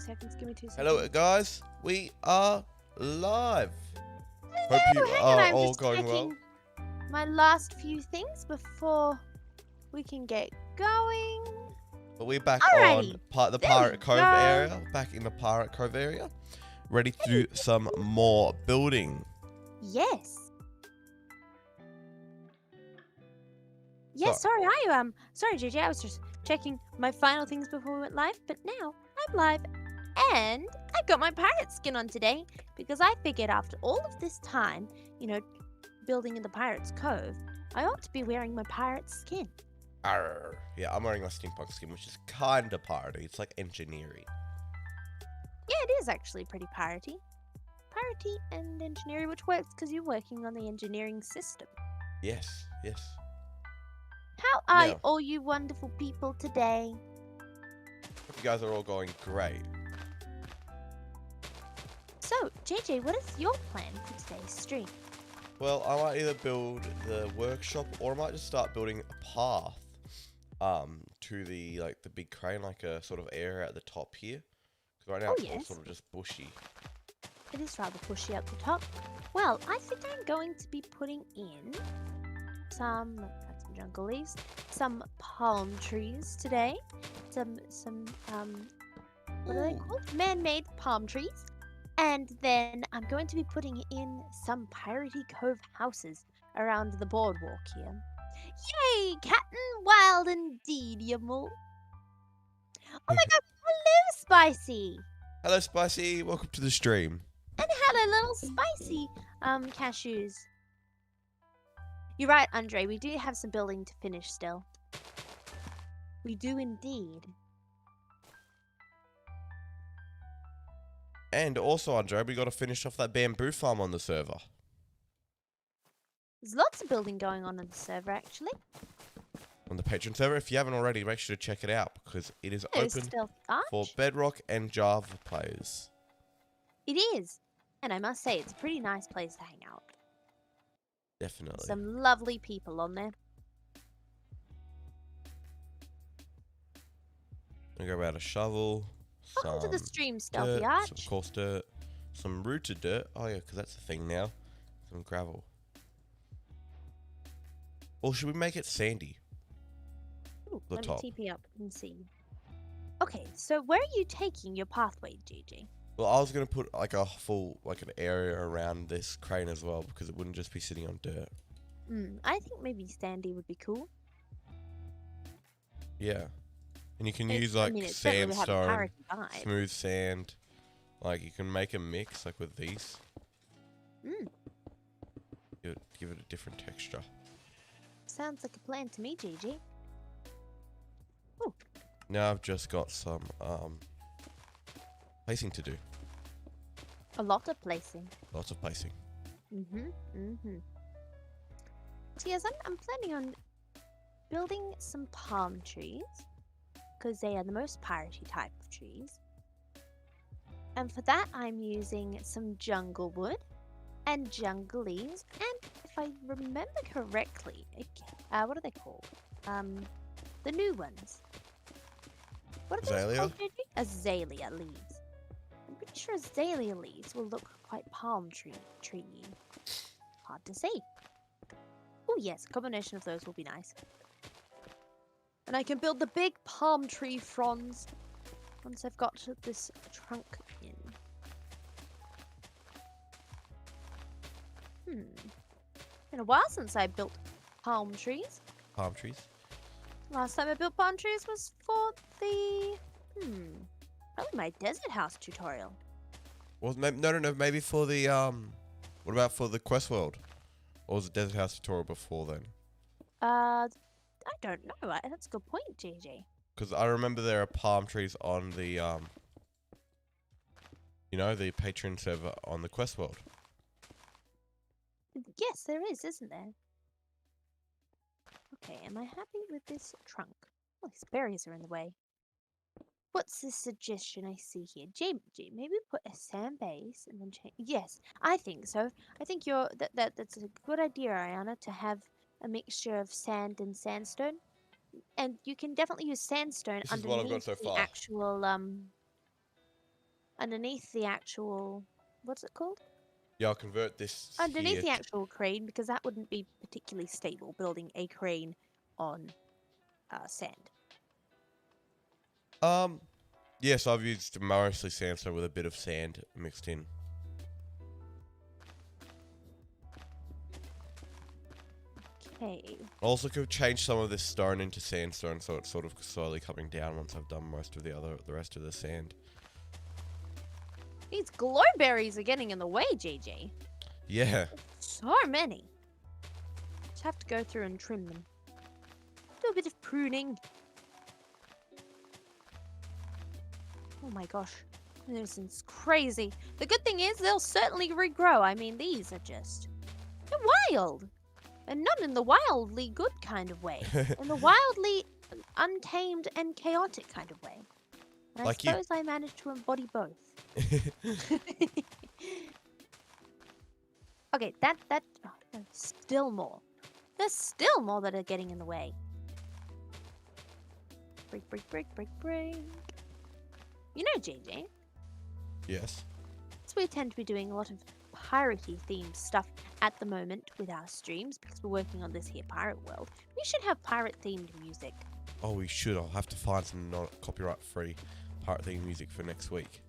seconds. Give me 2 seconds. Hello, guys. We are live. Hope you Hang on, are I'm all just going well. checking my last few things before we can get going. But we're back Alrighty, on the there Pirate we Cove go. area. Back in the Pirate Cove area. Ready to do some more building. Yes. Yes, So- sorry, JJ. I was just checking my final things before we went live, but now I'm live, and I've got my pirate skin on today because I figured after all of this time, building in the Pirate's Cove, I ought to be wearing my pirate skin. Arr. Yeah, I'm wearing my steampunk skin, which is kind of piratey. It's like engineering. Yeah, it is actually pretty piratey. Piratey and engineering, which works because you're working on the engineering system. Yes, yes. How are Yeah. all you wonderful people today? Hope you guys are all going great. So, JJ, what is your plan for today's stream? Well, I might either build the workshop or I might just start building a path to the big crane, like a sort of area at the top here. Because right now it's all sort of just bushy. It is rather pushy at the top. Well, I think I'm going to be putting in some jungle leaves, some palm trees today, some what are they called? Man-made palm trees. And then I'm going to be putting in some piratey cove houses around the boardwalk here. Yay! Captain Wild indeed, you mole. Oh my god! Hello, Spicy! Hello, Spicy. Welcome to the stream. And hello, little Spicy cashews. You're right, Andre. We do have some building to finish still. We do indeed. And also, Andre, we got to finish off that bamboo farm on the server. There's lots of building going on the server, actually. On the Patreon server. If you haven't already, make sure to check it out because it is There's open Stealth Arch. for Bedrock and Java players. It is. And I must say, it's a pretty nice place to hang out. Definitely. Some lovely people on there. I'm going to grab out a shovel. Welcome to the stream, Stealthy dirt, Arch. some coarse dirt, some rooted dirt. Oh yeah, because that's a thing now. Some gravel. Or should we make it sandy? Ooh, The let top. me TP up and see. Okay, so where are you taking your pathway, JJ? Well, I was gonna put like a full an area around this crane as well because it wouldn't just be sitting on dirt. I think maybe sandy would be cool. Yeah, and you can It- use I mean, it certainly would have a sandstone, piratey vibe. smooth sand. Like you can make a mix like with these. Give it a different texture. Sounds like a plan to me, JJ. Now I've just got some placing to do. A lot of placing. Lots of placing. So yes, I'm planning on building some palm trees because they are the most piratey type of trees. And for that, I'm using some jungle wood and jungle leaves, and if I remember correctly, what are they called? The new ones. What are those called, JJ? Azalea leaves. I'm pretty sure azalea leaves will look quite palm tree-y. Hard to say. Oh yes, a combination of those will be nice. And I can build the big palm tree fronds once I've got this trunk in. Been a while since I built palm trees. Palm trees. Last time I built palm trees was for the probably my desert house tutorial. Well, no. Maybe for the what about for the quest world? Or was it Desert House tutorial before then? I don't know. That's a good point, JJ. Because I remember there are palm trees on the the Patreon server on the quest world. Yes, there is, isn't there? Okay, am I happy with this trunk? Oh, these berries are in the way. What's the suggestion I see here? JJ, maybe put a sand base and then change. Yes, I think so. I think that's a good idea, Ariana, to have a mixture of sand and sandstone. And you can definitely use sandstone This is what I've got underneath so the far. actual underneath the actual, what's it called? Yeah, I'll convert this Underneath here. the actual crane, because that wouldn't be particularly stable, building a crane on sand. Yes, I've used mostly sandstone with a bit of sand mixed in. Okay. Also could change some of this stone into sandstone, so it's sort of slowly coming down once I've done most of the rest of the sand. These glowberries are getting in the way, JJ. Yeah. So many. Just have to go through and trim them. Do a bit of pruning. Oh my gosh. This is crazy. The good thing is they'll certainly regrow. I mean, these are just... They're wild. And not in the wildly good kind of way. In the wildly untamed and chaotic kind of way. And Like I suppose I managed to embody both. Okay, oh, there's still more. There's still more that are getting in the way. Break, break, break, break, break. You know, JJ, Yes. so we tend to be doing a lot of piratey themed stuff at the moment with our streams because we're working on this here pirate world. We should have pirate themed music. Oh, we should. I'll have to find some copyright free pirate theme music for next week.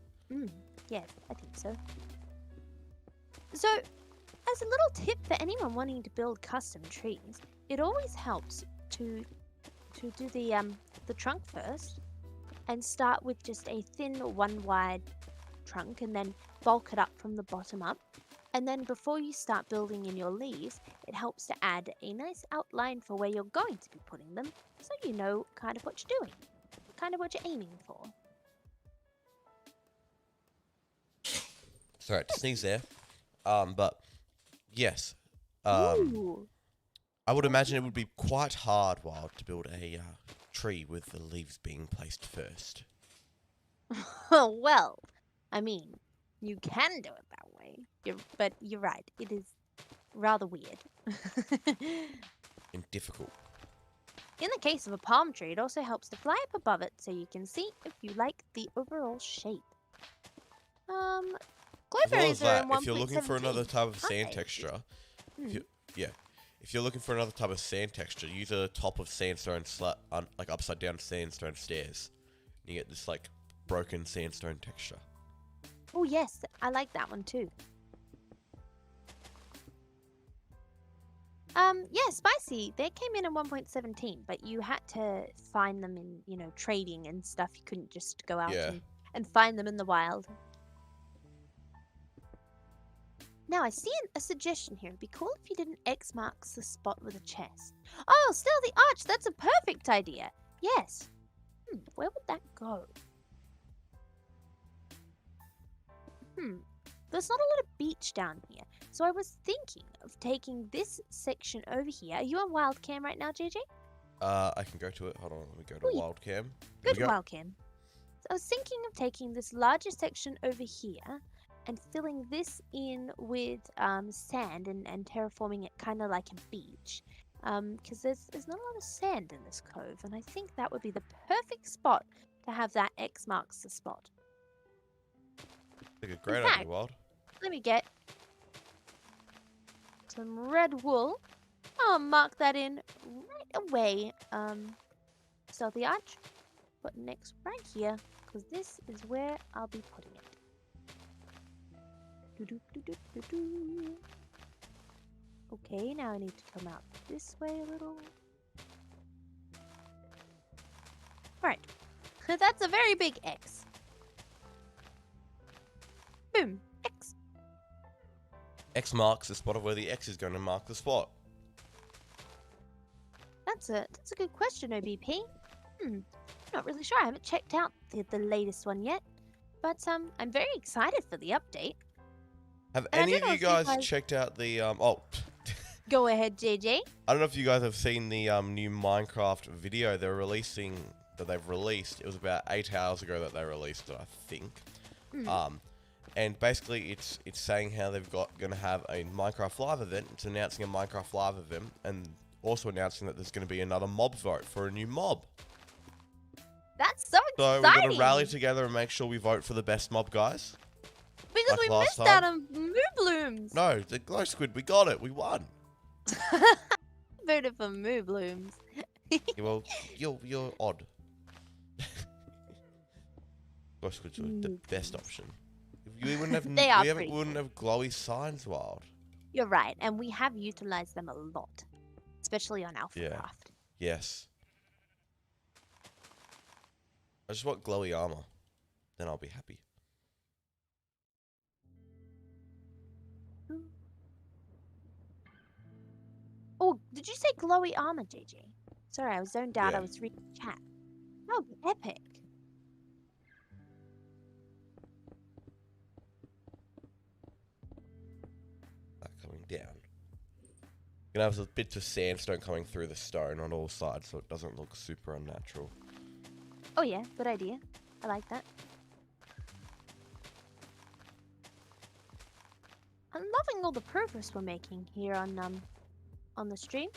Yes, I think so. So, as a little tip for anyone wanting to build custom trees, it always helps to do the trunk first and start with just a thin one wide trunk and then bulk it up from the bottom up. And then before you start building in your leaves, it helps to add a nice outline for where you're going to be putting them so you know kind of what you're doing, kind of what you're aiming for. Sorry, to sneeze there. But yes. Ooh. I would imagine it would be quite hard, Wild, to build a tree with the leaves being placed first. Well, I mean, you can do it that way, but you're right. It is rather weird. And difficult. In the case of a palm tree, it also helps to fly up above it so you can see if you like the overall shape. As well as Glowberries are that, in if you're looking for another 1.17. type of sand Okay. texture, if you're looking for another type of sand texture, use a top of sandstone like upside down sandstone stairs. You get this like broken sandstone texture. Oh yes, I like that one too. Yeah, spicy. They came in at 1.17, but you had to find them in, trading and stuff. You couldn't just go out Yeah. and find them in the wild. Now, I see a suggestion here. It'd be cool if you did an X marks the spot with a chest. Oh, stealthy arch. That's a perfect idea. Yes. Where would that go? There's not a lot of beach down here. So I was thinking of taking this section over here. Are you on wild cam right now, JJ? I can go to it. Hold on, let me go to wild cam. Go to wild cam. So I was thinking of taking this larger section over here and filling this in with sand and terraforming it kind of like a beach. Because there's not a lot of sand in this cove, and I think that would be the perfect spot to have that X marks the spot. Like a great fact, idea, Wild. Let me get some red wool. I'll mark that in right away. Stealthy arch. Put next right here, because this is where I'll be putting it. Okay, now I need to come out this way a little. Alright. That's a very big X. Boom. X. X marks the spot of where the X is going to mark the spot. That's a good question, OBP. Not really sure. I haven't checked out the latest one yet. But I'm very excited for the update. Have And I any don't of know you if you guys guys- checked out the Go ahead, JJ. I don't know if you guys have seen the new Minecraft video they've released. It was about 8 hours ago that they released it, I think. And basically it's saying how they've going to have a Minecraft live event. It's announcing a Minecraft live event and also announcing that there's going to be another mob vote for a new mob. That's so So exciting. we're going to rally together and make sure we vote for the best mob, guys. Because like we last missed out time. on Moo Blooms. No, the glow squid, we got it. We won. Voted for Moo Blooms. Yeah, well, you're odd. Glow squids are the best option. We wouldn't have They are we wouldn't have glowy signs wild. You're right, and we have utilized them a lot, especially on Alpha Craft. Yes. I just want glowy armor. Then I'll be happy. Oh, did you say glowy armor, JJ? Sorry, I was zoned out. Yeah. I was reading chat. That would be epic. That coming down. You're gonna have bits of sandstone coming through the stone on all sides, so it doesn't look super unnatural. Oh yeah, good idea. I like that. I'm loving all the progress we're making here on the stream.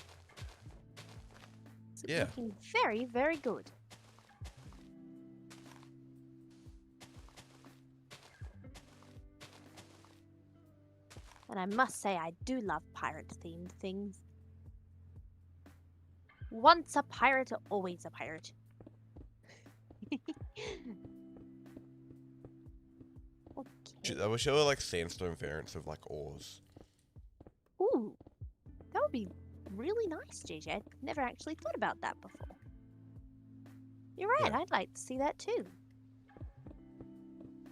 It's looking very, very good. And I must say, I do love pirate-themed things. Once a pirate, always a pirate. Okay. I wish there were like sandstone variants of like ores. Ooh, that would be really nice, JJ. I'd never actually thought about that before. You're right, I'd like to see that too.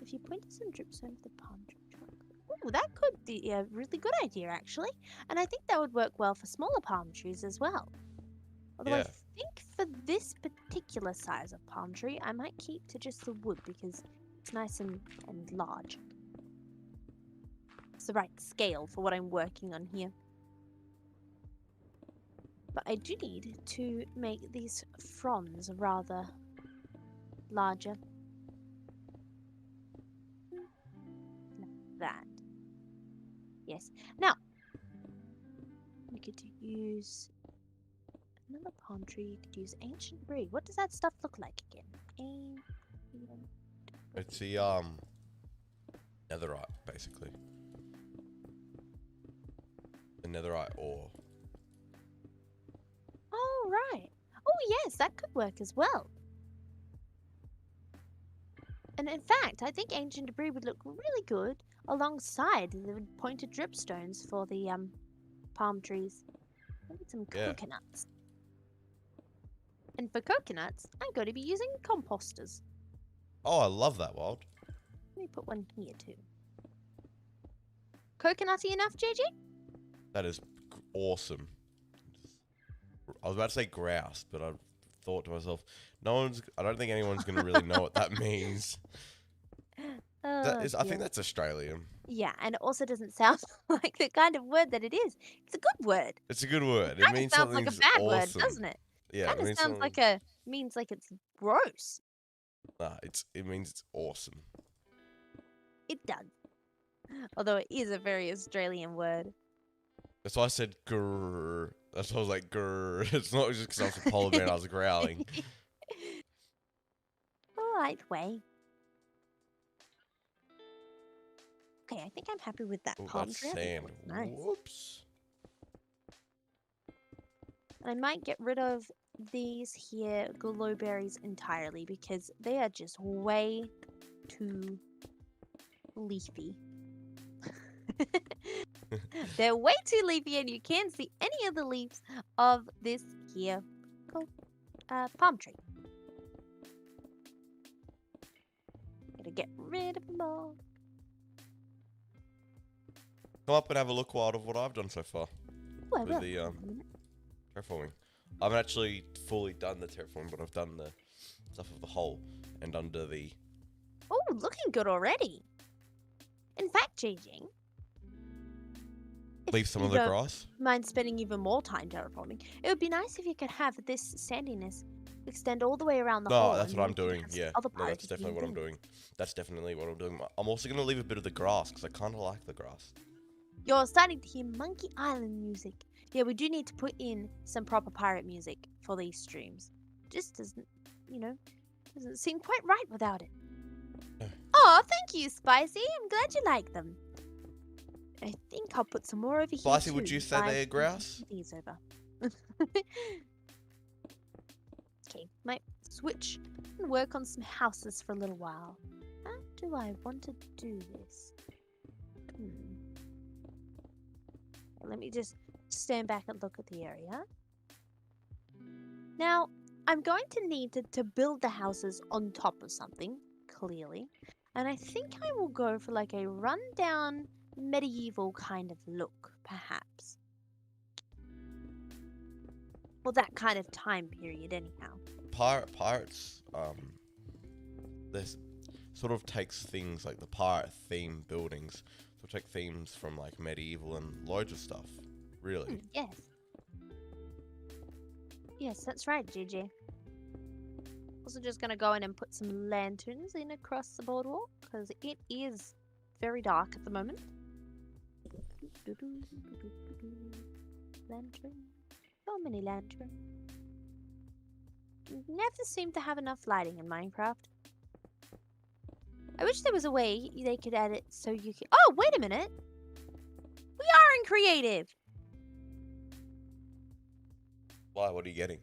If you pointed some dripstone to the palm tree trunk. Ooh, that could be a really good idea, actually. And I think that would work well for smaller palm trees as well. Although I think for this particular size of palm tree, I might keep to just the wood because it's nice and large. It's the right scale for what I'm working on here. But I do need to make these fronds rather larger. Like that. Yes. Now, we could use another palm tree. You could use ancient debris. What does that stuff look like again? It's the netherite, basically. The netherite ore. Oh, right. Oh, yes, that could work as well. And in fact, I think ancient debris would look really good alongside the pointed dripstones for the palm trees. Maybe some coconuts. And for coconuts, I'm going to be using composters. Oh, I love that, Wild. Let me put one here too. Coconutty enough, JJ? That is awesome. I was about to say grouse, but I thought to myself, I don't think anyone's going to really know what that means. I think that's Australian. Yeah, and it also doesn't sound like the kind of word that it is. It's a good word. It's a good word. It means sounds like a bad word, doesn't it? Yeah, it sounds like means like it's gross. Nah, it means it's awesome. It does. Although it is a very Australian word. That's why I said grrr. That's why I was like grrr. It's not just because I was a polar bear and I was growling. Right way. Okay, I think I'm happy with that palm tree. Sand. Nice. Whoops. I might get rid of these here glowberries entirely because they are just way too leafy. They're way too leafy and you can't see any of the leaves of this here palm tree. Gotta get rid of them all. Come up and have a look, Wild, of what I've done so far. Oh, with the terraforming. I haven't actually fully done the terraforming, but I've done the stuff of the hole and under the... Oh, looking good already. In fact, JJ, leave some of the grass. Mind spending even more time terraforming? It would be nice if you could have this sandiness extend all the way around the hole. No, that's what I'm doing. Yeah, no, that's definitely what I'm doing. That's definitely what I'm doing. I'm also gonna leave a bit of the grass because I kind of like the grass. You're starting to hear Monkey Island music. Yeah, we do need to put in some proper pirate music for these streams. Just as, you know, Doesn't seem quite right without it. No. Oh, thank you, Spicy. I'm glad you like them. I think I'll put some more over here Spicy, too. would you say they're grouse? These over. Okay, might switch and work on some houses for a little while. How do I want to do this? Let me just stand back and look at the area. Now, I'm going to need to build the houses on top of something, clearly. And I think I will go for like a rundown medieval kind of look, perhaps. Well, that kind of time period, anyhow. Pirates, this sort of takes things like the pirate theme buildings, sort of take themes from like medieval and loads of stuff, really. Yes. Yes, that's right, GG. Also just going to go in and put some lanterns in across the boardwalk, because it is very dark at the moment. Lantern. So many lanterns. Never seem to have enough lighting in Minecraft. I wish there was a way they could add it so you can... Oh, wait a minute! We are in creative! Why? What are you getting?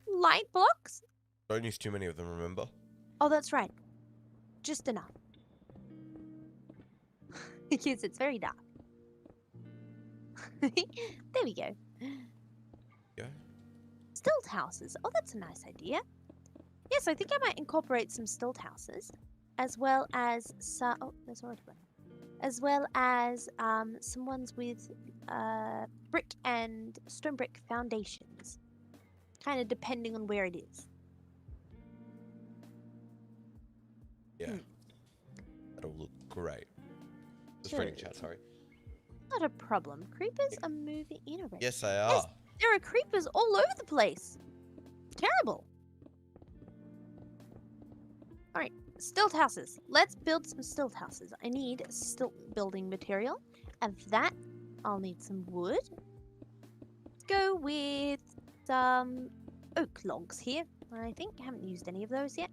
Light blocks? Don't use too many of them, remember? Oh, that's right. Just enough. Because it's very dark. There we go. Yeah. Stilt houses. Oh, that's a nice idea. Yes, I think I might incorporate some stilt houses, as well as some. Oh, there's already one. As well as some ones with brick and stone brick foundations, kind of depending on where it is. Yeah. That'll look great. Just Sure. reading chat, sorry. Not a problem. Creepers are moving in already. Yes, they are. Yes, there are creepers all over the place. Terrible. Alright, stilt houses. Let's build some stilt houses. I need stilt building material. And for that, I'll need some wood. Let's go with some oak logs here. I think I haven't used any of those yet.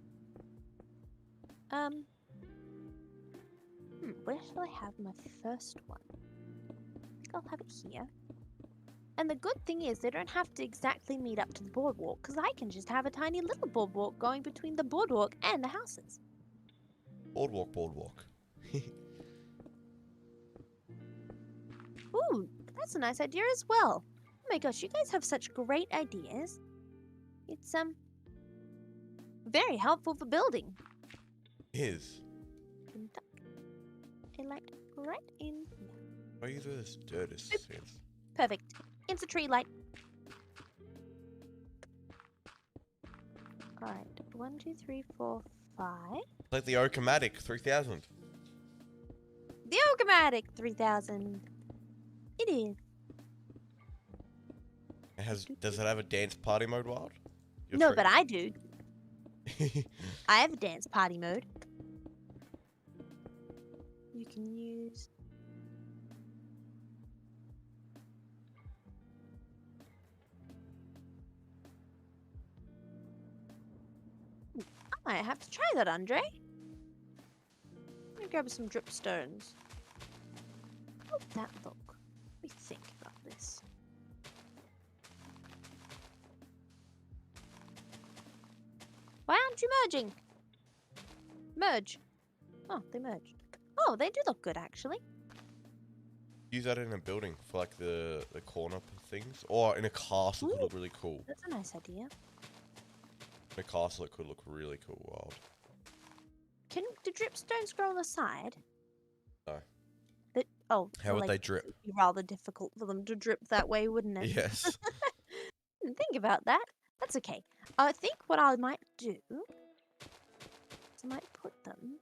Where shall I have my first one? I think I'll have it here. And the good thing is they don't have to exactly meet up to the boardwalk, because I can just have a tiny little boardwalk going between the boardwalk and the houses. Boardwalk. Ooh, that's a nice idea as well. Oh my gosh, you guys have such great ideas. It's very helpful for building. Is. I like right in here. Why you do this dirt is sense? Perfect. It's a tree light. Alright. 1, 2, 3, 4, 5. Like the Oak-O-Matic 3000. The Oak-O-Matic 3000. It is. Does it have a dance party mode, Wild? No, but I do. I have a dance party mode. You can use... I might have to try that, Andre. Let me grab some dripstones. How would that look? Let me think about this. Why aren't you merging? Merge. Oh, they merged. Oh, they do look good, actually. Use that in a building for like the corner things, or in a castle. Could look really cool. That's a nice idea. In a castle, it could look really cool. Wild. Do dripstones grow on the side? No. How would they drip? It'd be rather difficult for them to drip that way, wouldn't it? Yes. Didn't think about that. That's okay. I think what I might do is I might put them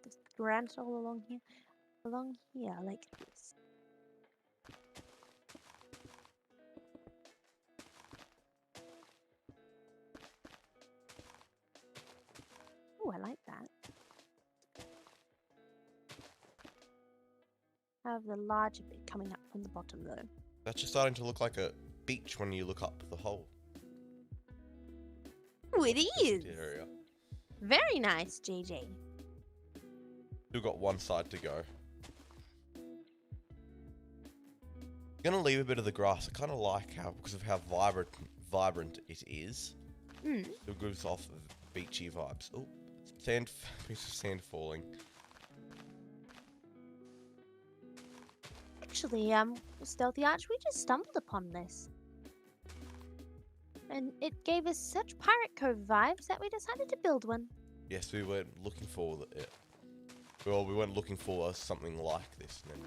just ground it all along here, like this. Oh, I like that. Have the larger bit coming up from the bottom though. That's just starting to look like a beach when you look up the hole. Oh, it is! Area. Very nice, JJ. Still got one side to go. I'm gonna leave a bit of the grass. I kind of like how, because of how vibrant it is. It gives off beachy vibes. Oh, piece of sand falling. Actually, Stealthy Arch, we just stumbled upon this. And it gave us such Pirate Cove vibes that we decided to build one. Yes, we weren't looking for it. Well, we weren't looking for something like this, and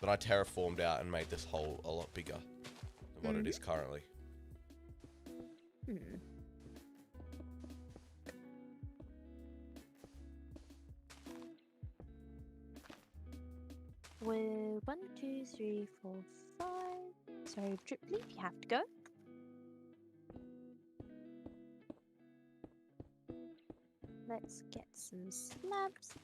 then I terraformed out and made this hole a lot bigger than what it is currently. We're 1, 2, 3, 4, 5. Sorry, Drip Leaf, you have to go. Let's get some slabs.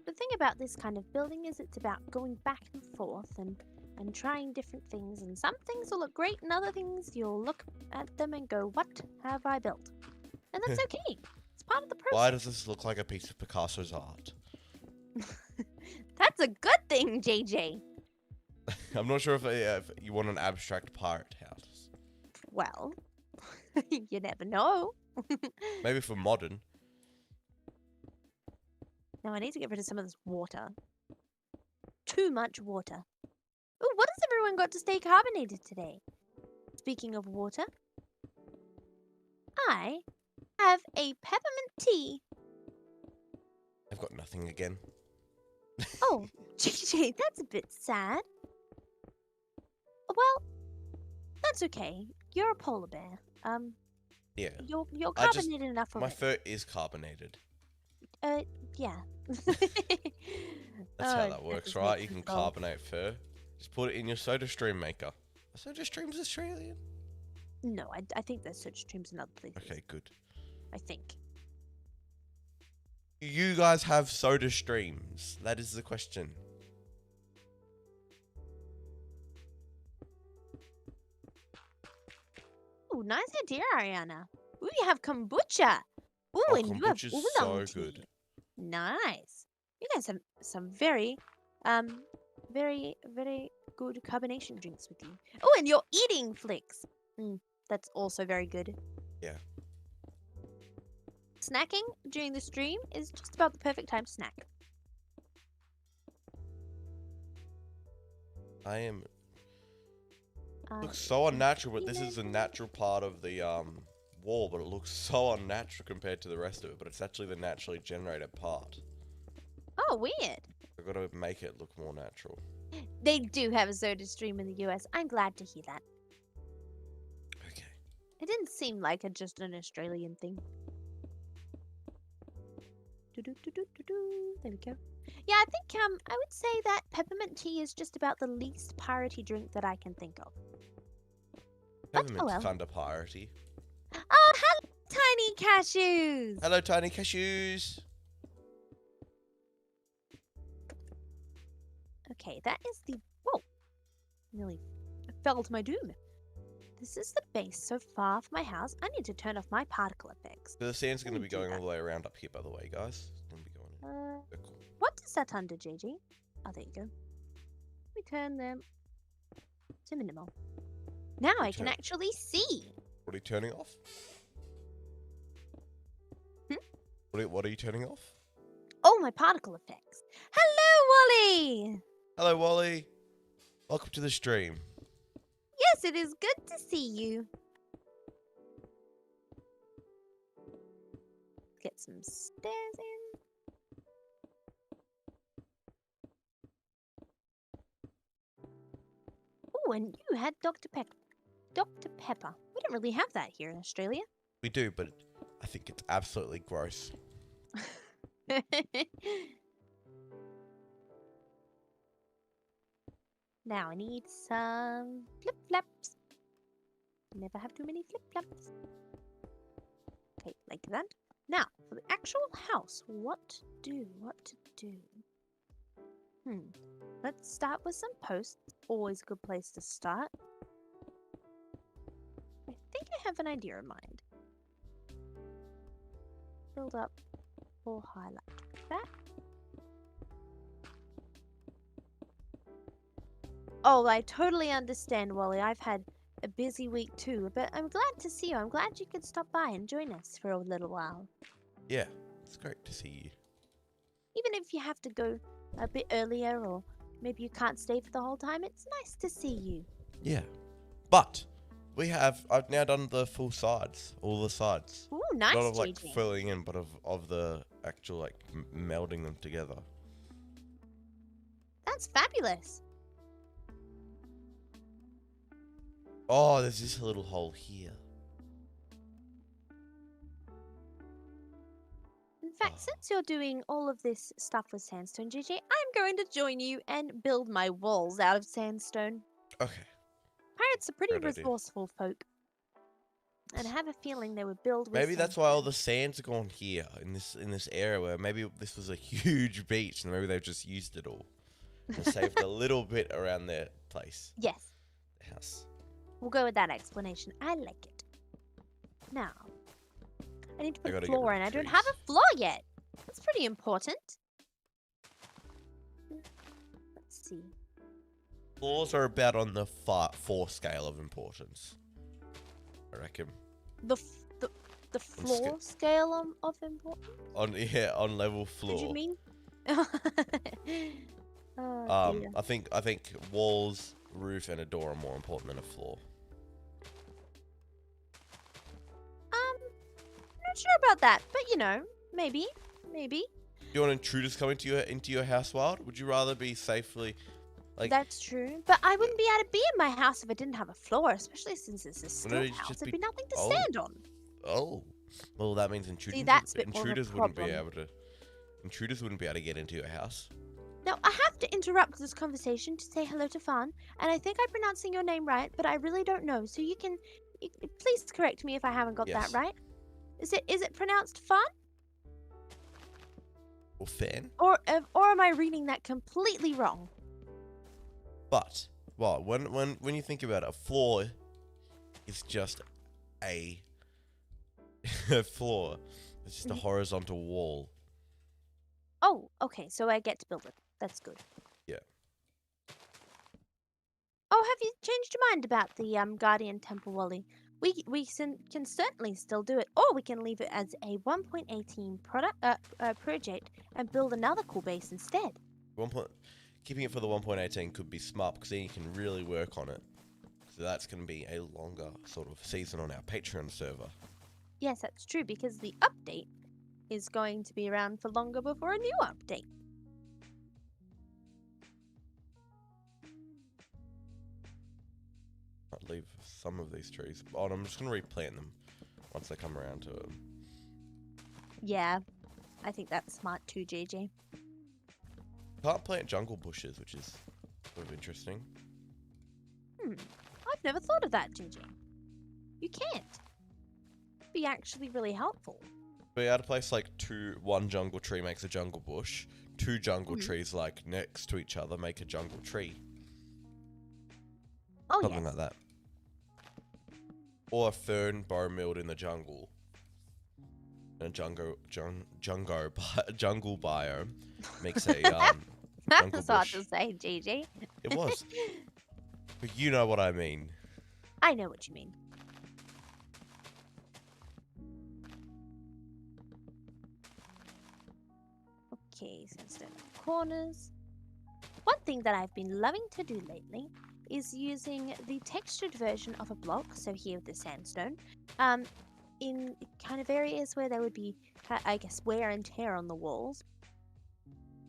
The thing about this kind of building is it's about going back and forth and trying different things, and some things will look great and other things you'll look at them and go, what have I built? And that's okay. It's part of the process. Why does this look like a piece of Picasso's art? That's a good thing, JJ. I'm not sure if you want an abstract pirate house. Well, you never know. Maybe for modern. Now I need to get rid of some of this water. Too much water. Ooh, what has everyone got to stay carbonated today? Speaking of water, I have a peppermint tea. I've got nothing again. Oh, JJ, that's a bit sad. Well, that's okay. You're a polar bear. Yeah. You're carbonated enough My already. fur is carbonated. Yeah. That's how that works, right? You can carbonate fur. Just put it in your soda stream maker. Are soda streams Australian? No, I think there's such streams in other places. Okay, good. I think. You guys have soda streams. That is the question. Ooh, nice idea, Ariana. Ooh, you have kombucha. Ooh, Oh, and you have kombucha's oolong so tea. good. Nice. You guys have some very, very good carbonation drinks with you. Oh, and you're eating flicks. That's also very good. Yeah. Snacking during the stream is just about the perfect time to snack. I am. Looks so unnatural, but this is a natural part of the wall, but it looks so unnatural compared to the rest of it. But it's actually the naturally generated part. Oh, weird. I've got to make it look more natural. They do have a soda stream in the US. I'm glad to hear that. Okay. It didn't seem like just an Australian thing. There we go. Yeah, I think I would say that peppermint tea is just about the least piratey drink that I can think of. Peppermint's kind of piratey. Oh, hello, tiny cashews! Hello, tiny cashews. Okay, that is the... Whoa! Nearly fell to my doom. This is the base so far from my house. I need to turn off my particle effects. So the sand's going to be going all the way around up here, by the way, guys. It's going to be going... What is that under, JJ? Oh, there you go. We turn them to minimal. Now I can actually see. What are you turning off? What are you turning off? Oh, my particle effects. Hello, Wally! Hello, Wally. Welcome to the stream. Yes, it is good to see you. Get some stairs in. Oh, and you had Dr. Pepper. Dr. Pepper. We don't really have that here in Australia. We do, but I think it's absolutely gross. Now I need some flip-flaps. Never have too many flip-flaps. Okay, like that. Now, for the actual house, what to do? Let's start with some posts. Always a good place to start. I think I have an idea in mind. build up 4 high like that. Oh, I totally understand, Wally. I've had a busy week too, but I'm glad to see you. I'm glad you could stop by and join us for a little while. Yeah, it's great to see you. Even if you have to go a bit earlier or maybe you can't stay for the whole time, it's nice to see you. Yeah. But I've now done the full sides, all the sides. Ooh, nice, Not of like JJ. filling in, but of the actual like melding them together. That's fabulous. Oh, there's this little hole here. In fact, since you're doing all of this stuff with sandstone, JJ, I'm going to join you and build my walls out of sandstone. Okay. Pirates are pretty Great idea. resourceful folk. And I have a feeling they would build with Maybe that's sandstone. why all the sand's gone here in this area where maybe this was a huge beach and maybe they've just used it all and saved a little bit around their place. Yes, The house. we'll go with that explanation. I like it. Now, I need to put a gotta get floor rid in. of I don't trees. have a floor yet. That's pretty important. Let's see. Floors are about on the 4 scale of importance, I reckon. The floor scale of importance? On level floor. Did you mean? Oh, dear. I think walls, roof, and a door are more important than a floor. Not sure about that, but you know, maybe. Do you want intruders coming into your house, Wild? Would you rather be safely, like? That's true, but I wouldn't be able to be in my house if I didn't have a floor, especially since it's a Wouldn't still it house. just There'd be- be nothing to oh. stand on. Oh, well, that means intruders. that's a bit more of a Intruders wouldn't be problem. able to. Intruders wouldn't be able to get into your house. Now, I have to interrupt this conversation to say hello to Fawn, and I think I'm pronouncing your name right, but I really don't know, so you please correct me if I haven't got Yes. that right. Is it pronounced Fawn? Or fan. Or am I reading that completely wrong? But well, when you think about it, a floor is just a floor. It's just a horizontal wall. Oh, okay, so I get to build it. That's good. Yeah. Oh, have you changed your mind about the Guardian Temple, Wally? We can certainly still do it, or we can leave it as a 1.18 project and build another cool base instead. Keeping it for the 1.18 could be smart because then you can really work on it. So that's going to be a longer sort of season on our Patreon server. Yes, that's true, because the update is going to be around for longer before a new update. I'll leave some of these trees. Oh, and I'm just going to replant them once they come around to them. Yeah, I think that's smart too, JJ. Can't plant jungle bushes, which is sort of interesting. I've never thought of that, JJ. You can't. It'd be actually really helpful. But you had to place like one jungle tree makes a jungle bush. 2 jungle trees like next to each other make a jungle tree. Oh, Something yes. like that. Or a fern bow milled in the jungle. And a jungle biome makes a jungle That's hard bush. to say, JJ. It was. But you know what I mean. I know what you mean. Okay, so instead of corners. One thing that I've been loving to do lately is using the textured version of a block, so here with the sandstone, in kind of areas where there would be, I guess, wear and tear on the walls,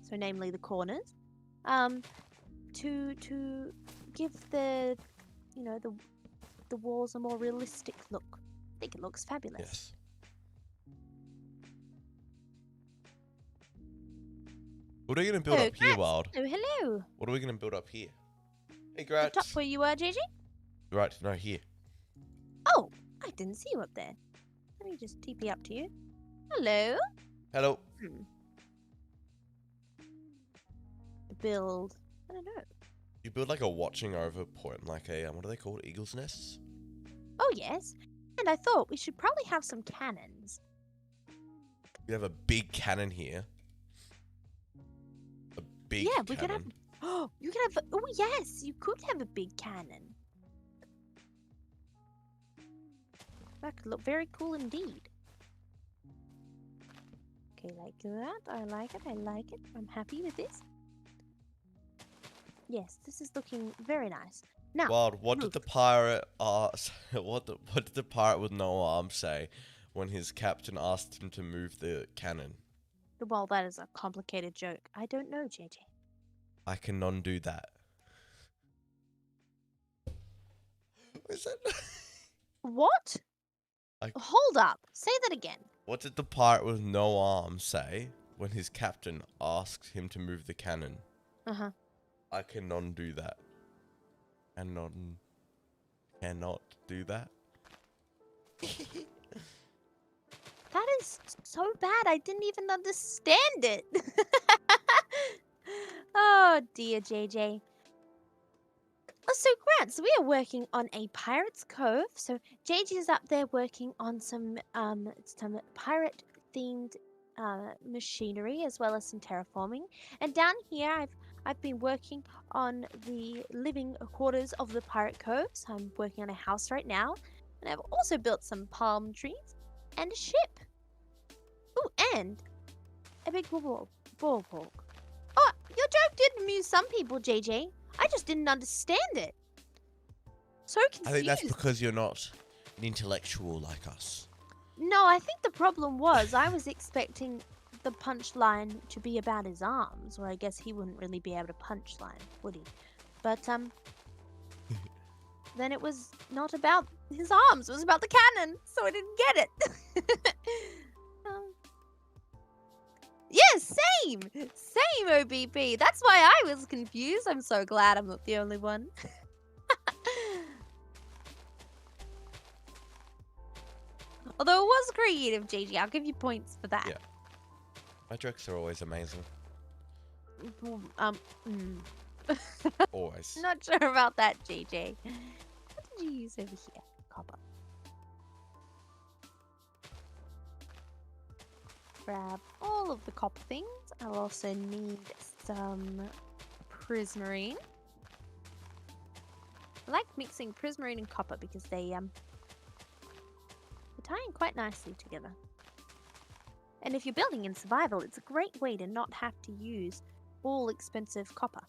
so namely the corners, to give the, the walls a more realistic look. I think it looks fabulous. Yes. What are we going to build up here, Wild? Oh, hello. What are we going to build up here? Hey, The Gratz. top where you were, JJ? Right, no, here. Oh, I didn't see you up there. Let me just TP up to you. Hello. Hello. Build. I don't know. You build like a watching over point, like a, what are they called? Eagle's nests? Oh, yes. And I thought we should probably have some cannons. You have a big cannon here. A big Yeah, we cannon. could have. Oh, you could have. Oh, yes, you could have a big cannon. That could look very cool indeed. Okay, like that. I like it. I like it. I'm happy with this. Yes, this is looking very nice. Now, Wild, what did the pirate what did the pirate with no arms say when his captain asked him to move the cannon? well, that is a complicated joke. I don't know, JJ. I can undo that. Is that What? Hold up. Say that again. What did the pirate with no arms say when his captain asked him to move the cannon? Uh-huh. I can undo that. And cannot do that. That is so bad. I didn't even understand it. Oh, dear, JJ. So, Grant, so we are working on a Pirate's Cove. So, JJ is up there working on some pirate-themed machinery as well as some terraforming. And down here, I've been working on the living quarters of the Pirate Cove. So, I'm working on a house right now. And I've also built some palm trees and a ship. Ooh, and a big boardwalk. Oh, your joke did amuse some people, JJ. I just didn't understand it. So confused. I think that's because you're not an intellectual like us. No, I think the problem was I was expecting the punchline to be about his arms, or I guess he wouldn't really be able to punchline, would he? But then it was not about his arms, it was about the cannon, so I didn't get it. Yes, same, OBP. That's why I was confused. I'm so glad I'm not the only one. Although it was creative, JJ. I'll give you points for that. Yeah. My jokes are always amazing. Always. Not sure about that, JJ. What did you use over here? Copper. Grab all of the copper things. I'll also need some prismarine. I like mixing prismarine and copper because they tie in quite nicely together. And if you're building in survival, it's a great way to not have to use all expensive copper.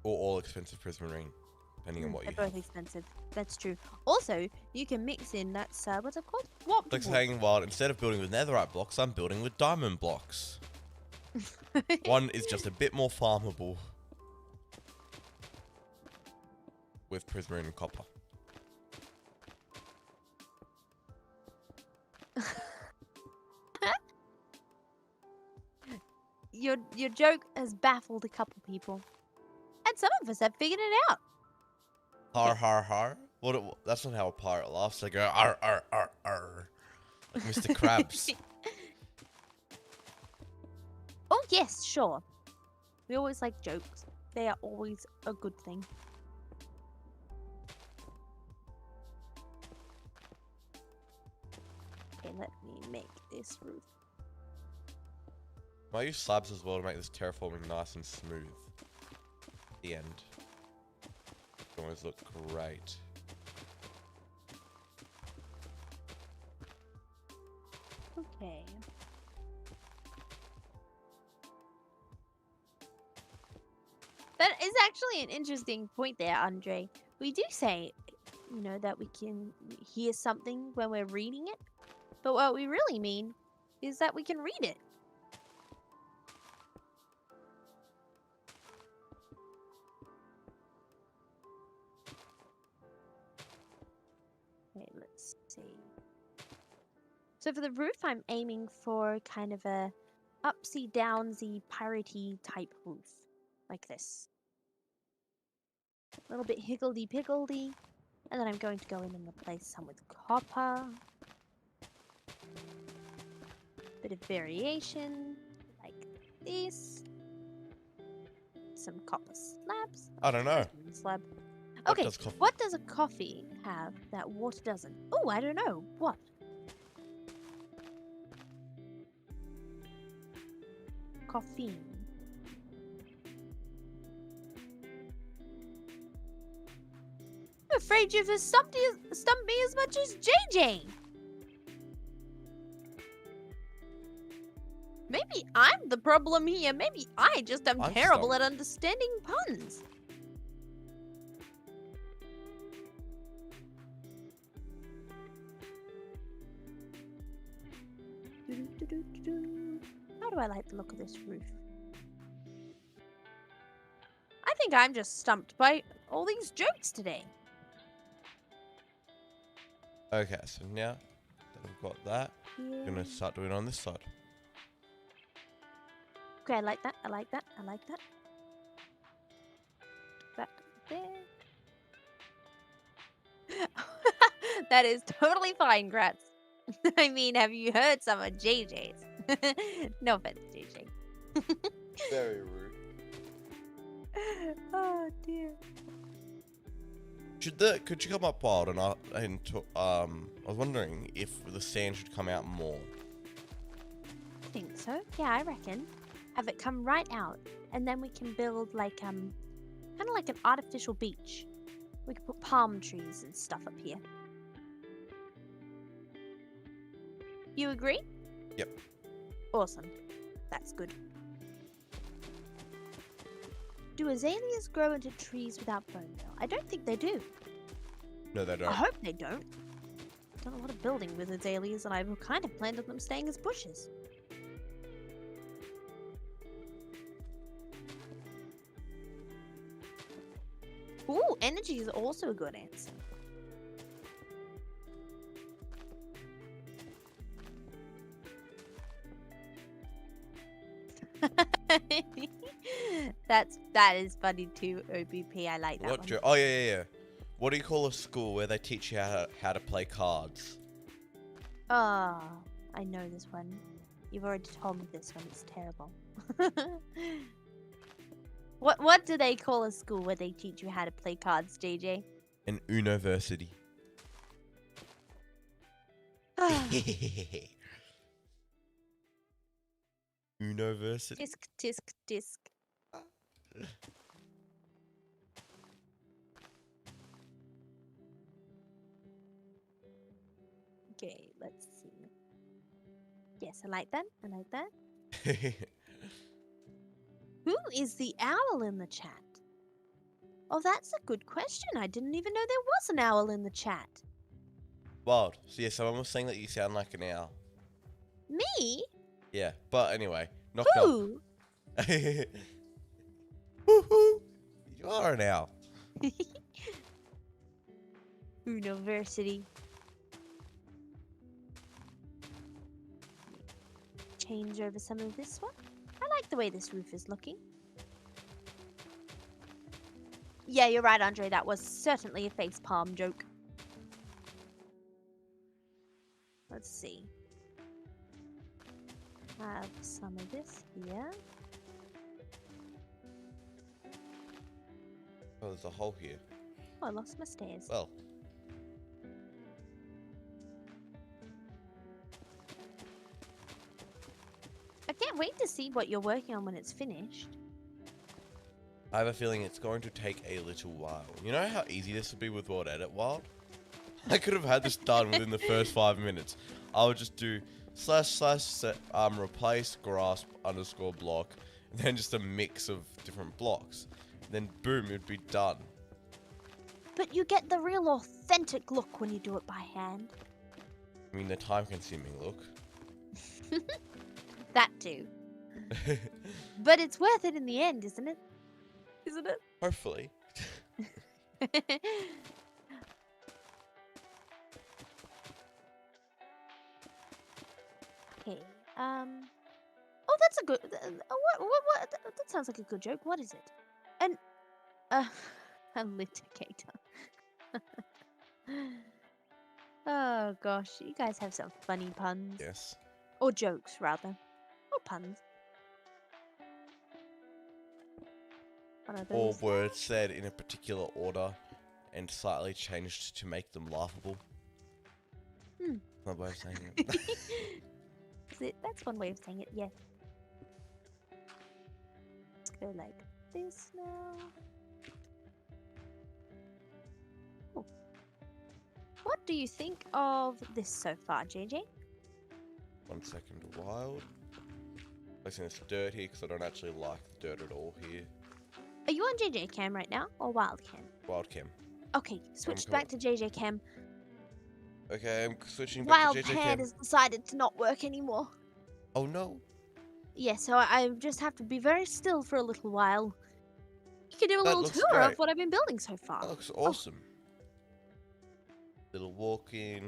Or all expensive prismarine, depending on what you have. They're both expensive. That's true. Also, you can mix in that's what's it called? What? Like saying, well, instead of building with netherite blocks, I'm building with diamond blocks. One is just a bit more farmable with prismarine and copper. Your joke has baffled a couple people. And some of us have figured it out. Har har har. That's not how a pirate laughs. They go ar ar ar ar. Like Mr. Krabs. Oh yes, sure. We always like jokes. They are always a good thing. Okay, let me make this roof. I use slabs as well to make this terraforming nice and smooth. The end. It always look great. Okay. That is actually an interesting point there, Andre. We do say, you know, that we can hear something when we're reading it, but what we really mean is that we can read it. Okay, let's see. So for the roof, I'm aiming for kind of a upsy downsy piratey type roof, like this. A little bit higgledy-piggledy. And then I'm going to go in and replace some with copper. Bit of variation, like this. Some copper slabs. I don't know. Slab. What Okay, does coffee- what does a coffee have that water doesn't? Oh, I don't know. What? caffeine. I'm afraid you've stumped me as much as JJ. Maybe I'm the problem here. Maybe I just am terrible at understanding puns. How do I like the look of this roof? I think I'm just stumped by all these jokes today. Okay, so now that we've got that, we're going to start doing it on this side. Okay, I like that. I like that. I like that. Back there. That is totally fine, Gratz. I mean, have you heard some of JJ's? No offense, JJ. Very rude. Oh dear. Could you come up wild I was wondering if the sand should come out more. I think so. Yeah, I reckon. Have it come right out, and then we can build like kind of like an artificial beach. We could put palm trees and stuff up here. You agree? Yep. Awesome. That's good. Do azaleas grow into trees without bone meal? I don't think they do. No, they don't. I hope they don't. I've done a lot of building with azaleas, and I've kind of planned on them staying as bushes. Ooh, energy is also a good answer. That is funny too, OBP. I like that one. Oh yeah. What do you call a school where they teach you how to play cards? Oh, I know this one. You've already told me this one. It's terrible. What do they call a school where they teach you how to play cards, JJ? An university. University. Disc, disc, disc. Okay, let's see. Yes, I like that. I like that. Who is the owl in the chat? Oh, that's a good question. I didn't even know there was an owl in the chat. Wild. So yeah, someone was saying that you sound like an owl. Me? Yeah, but anyway, knock Who? Woohoo! You are an owl. University. Change over some of this one. I like the way this roof is looking. Yeah, you're right, Andre. That was certainly a facepalm joke. Let's see. Have some of this here. Oh, there's a hole here. Oh, I lost my stairs. Well. I can't wait to see what you're working on when it's finished. I have a feeling it's going to take a little while. You know how easy this would be with World Edit Wild? I could have had this done within the first 5 minutes. I would just do / replace grasp _ block, and then just a mix of different blocks. Then boom, it'd be done. But you get the real authentic look when you do it by hand. I mean, the time-consuming look. That too. But it's worth it in the end, isn't it? Isn't it? Hopefully. Okay. Oh, that's a good. What? That sounds like a good joke. What is it? A litigator. Oh gosh, you guys have some funny puns. Yes. Or jokes, rather. Or puns. Or words said in a particular order and slightly changed to make them laughable. Another way of saying it. That's one way of saying it, yes. go like this now. Ooh. What do you think of this so far, JJ? 1 second, wild. Placing this dirt here because I don't actually like the dirt at all here. Are you on JJ cam right now or wild cam? Wild cam. Okay, switch back to JJ cam. Okay, I'm switching back Wild to JJ pad cam. has decided to not work anymore. Oh no. Yeah, so I just have to be very still for a little while. You can do a That little looks tour great. of what I've been building so far. That looks awesome. Little walk in.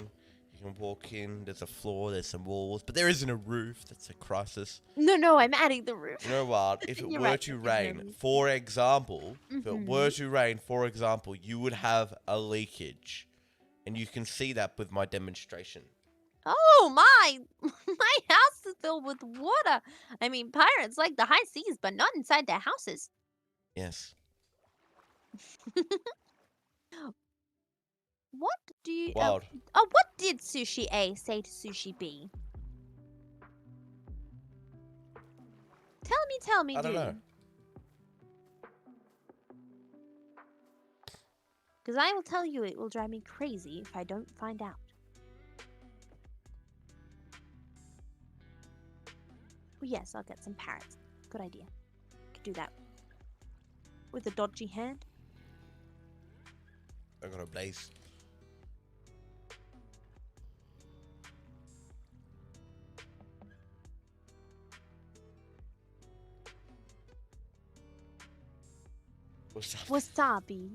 You can walk in. There's a floor. There's some walls, but there isn't a roof. That's a crisis. No, I'm adding the roof. You know what? If it You're were right, to there's no rain, roof. for example, if it were Mhm. to rain, for example, you would have a leakage, and you can see that with my demonstration. Oh my! My house is filled with water. I mean, pirates like the high seas, but not inside their houses. Yes. What do you? Wild. What did Sushi A say to Sushi B? Tell me, I don't dude. know. Because I will tell you, it will drive me crazy if I don't find out. Oh, yes, I'll get some parrots. Good idea. Could do that with a dodgy hand. I got a blaze. What's up? Wasabi.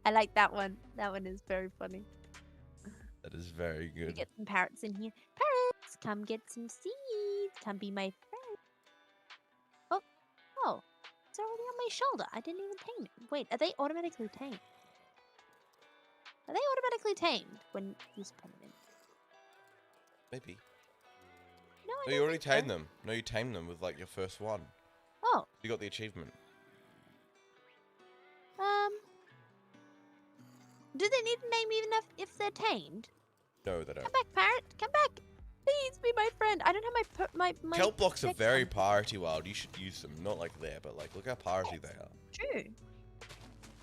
I like that one. That one is very funny. That is very We good. get some parrots in here. Parrots, come get some seeds. Come be my friend. Oh, it's already on my shoulder. I didn't even tame it. Wait, are they automatically tamed? Are they automatically tamed when you put them in? Maybe. No, I No, you don't already think so. tamed them. No, you tamed them with like your first one. Oh, You got the achievement. do they need a name even if they're tamed? No, they don't. Come back, parrot. Come back. Please be my friend. I don't have my Kelp blocks are next very one. piratey wild. You should use them. Not like there, but like look how piratey they are. True.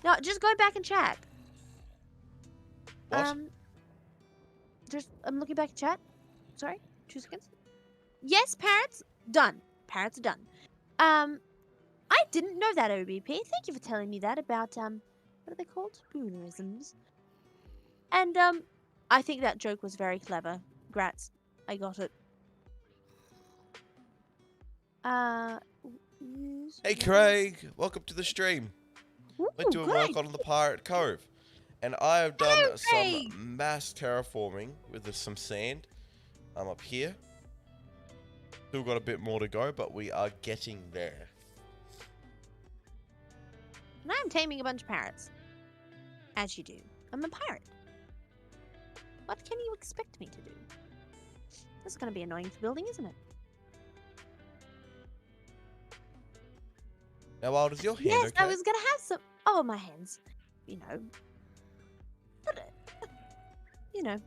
No, just go back and chat. What? I'm looking back at chat. Sorry, 2 seconds. Yes, parrots done. Parrots are done. I didn't know that, OBP. Thank you for telling me that about what are they called? Spoonerisms. And I think that joke was very clever. Grats. I got it. Hey Craig, welcome to the stream. We're Ooh, doing good work idea. on the Pirate Cove. And I have done Hello, some Craig. mass terraforming with some sand. I'm up here. Still got a bit more to go, but we are getting there. And I'm taming a bunch of parrots. As you do. I'm a pirate. What can you expect me to do? This is going to be annoying for building, isn't it? Now, Wild, is your hand Yes, okay? I was going to have some... Oh, my hands. You know. You know.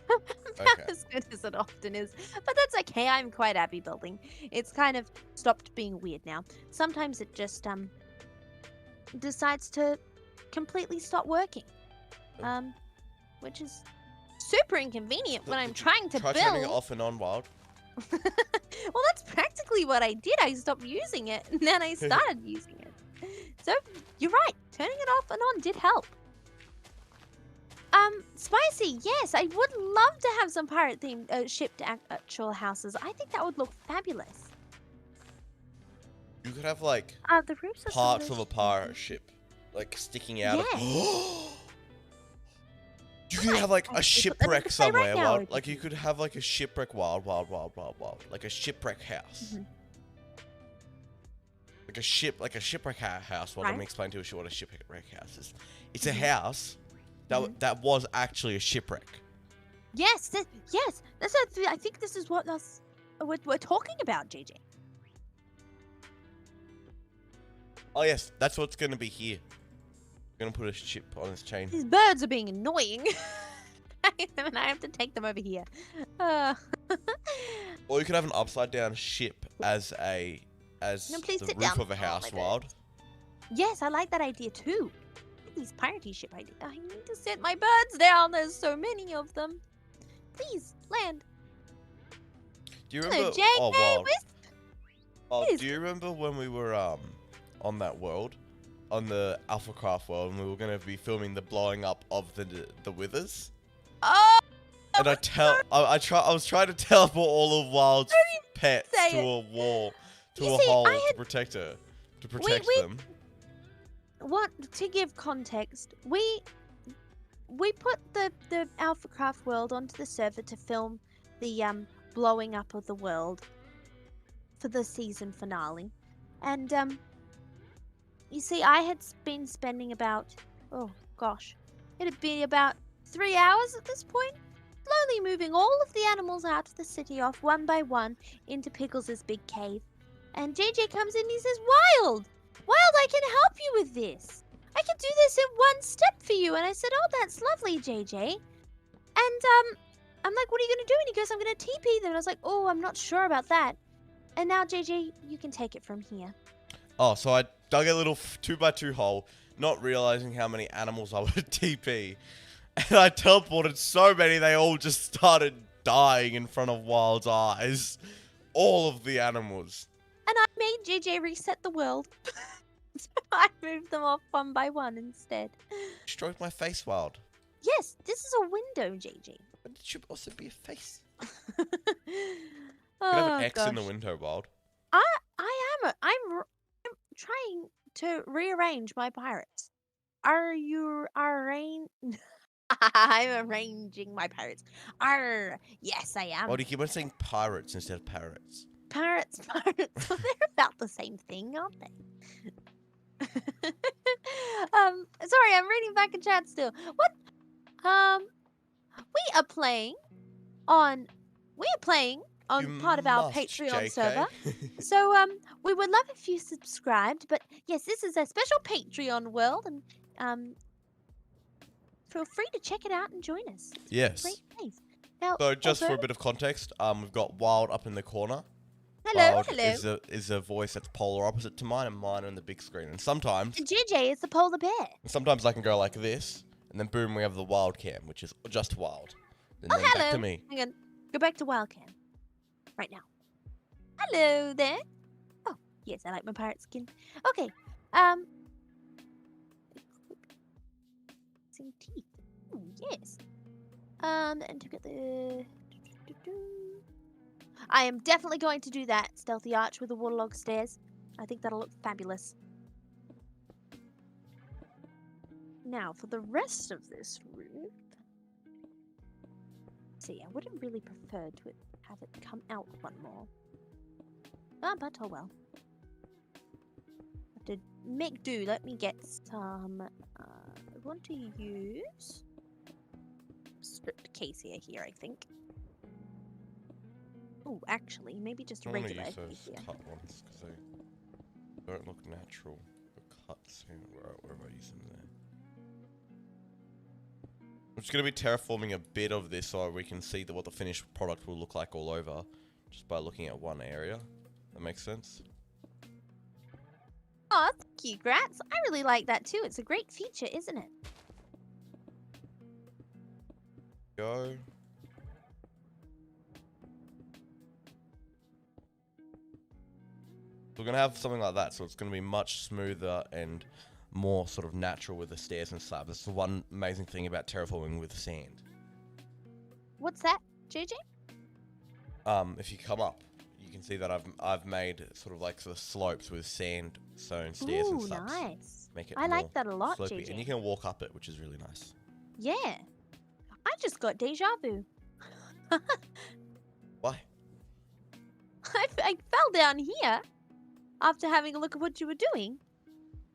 Not Okay. as good as it often is. But that's okay. I'm quite happy building. It's kind of stopped being weird now. Sometimes it just decides to completely stop working. Which is super inconvenient when I'm trying to Try build. turning it off and on, Wild. Well, that's practically what I did. I stopped using it, and then I started using it. So, you're right. Turning it off and on did help. Spicy, yes, I would love to have some pirate-themed shipped actual houses. I think that would look fabulous. You could have, like, The roofs are parts so of a pirate ship, like, sticking out Yes. of... You could Right. have, like, I a could put that shipwreck into play right somewhere, now, Wild. Like, you could have, like, a shipwreck wild. Like, a shipwreck house. Mhm. Like a shipwreck house. Well, let me Right. explain to you what a shipwreck house is. It's a house that was actually a shipwreck. Yes, yes. I think this is what we're talking about, JJ. Oh, yes, that's what's going to be here. I'm going to put a ship on this chain. These birds are being annoying. And I have to take them over here. Or you could have an upside down ship as a as No, please the sit roof down. of a Oh, house, my Wild. birds. Yes, I like that idea too. These piratey ship ideas. I need to set my birds down. There's so many of them. Please, land. Do you Hello, remember? JK, Oh, Wild. What Oh, is do you remember when we were on that world, on the Alpha Craft world, and we were gonna be filming the blowing up of the withers? Oh, And I was trying to teleport all of Wild's pets to a wall, to a hole to protect her, to protect them. What, to give context, we put the Alpha Craft world onto the server to film the blowing up of the world for the season finale, and you see, I had been spending about, oh gosh, it'd be about 3 hours at this point, slowly moving all of the animals out of the city off one by one into Pickles' big cave. And JJ comes in and he says, Wild, I can help you with this. I can do this in one step for you. And I said, oh, that's lovely, JJ. And I'm like, what are you going to do? And he goes, I'm going to TP them. And I was like, oh, I'm not sure about that. And now, JJ, you can take it from here. Oh, so I dug a little 2x2 hole, not realizing how many animals I would TP. And I teleported so many, they all just started dying in front of Wild's eyes. All of the animals. And I made JJ reset the world. So I moved them off one by one instead. Destroyed my face, Wild. Yes, this is a window, JJ. But it should also be a face. Oh, You could have an X in the window, Wild. I'm trying to rearrange my pirates. Are you arranging? I'm arranging my pirates. Yes, I am. Why do you keep on saying pirates instead of parrots? Pirates. Well, they're about the same thing, aren't they? Sorry, I'm reading back in chat still. What? We are playing on part of our Patreon server. So we would love if you subscribed, but yes, this is a special Patreon world, and feel free to check it out and join us. It's yes. a great place. Now, so just also, for a bit of context, we've got Wild up in the corner. Hello, Wild hello. is a voice that's polar opposite to mine, and mine are on the big screen. And sometimes JJ is the polar bear. Sometimes I can go like this, and then boom, we have the Wild cam, which is just Wild. And then hello. back to me. Hang on. Go back to Wildcam. Right now. Hello there. Oh, yes, I like my pirate skin. Okay. Some teeth. Ooh, yes. And to get the... I am definitely going to do that stealthy arch with the waterlogged stairs. I think that'll look fabulous. Now, for the rest of this room... See, I would have really preferred to have it come out one more. But oh well. Have to make do. Let me get some... I want to use... stripped acacia here, I think. Oh, actually, maybe just regular acacia. Those cut ones because they don't look natural. The cuts wherever I use them there. I'm just going to be terraforming a bit of this so we can see what the finished product will look like all over, just by looking at one area. That makes sense? Oh, thank you, Grats. I really like that too. It's a great feature, isn't it? Go. We're going to have something like that, so it's going to be much smoother and more sort of natural with the stairs and slabs. That's the one amazing thing about terraforming with sand. What's that, JJ? If you come up, you can see that I've made sort of like the slopes with sand, stone, stairs, and slabs. Nice. Make it I like that a lot, slopey. JJ. And you can walk up it, which is really nice. Yeah. I just got deja vu. Why? I fell down here after having a look at what you were doing.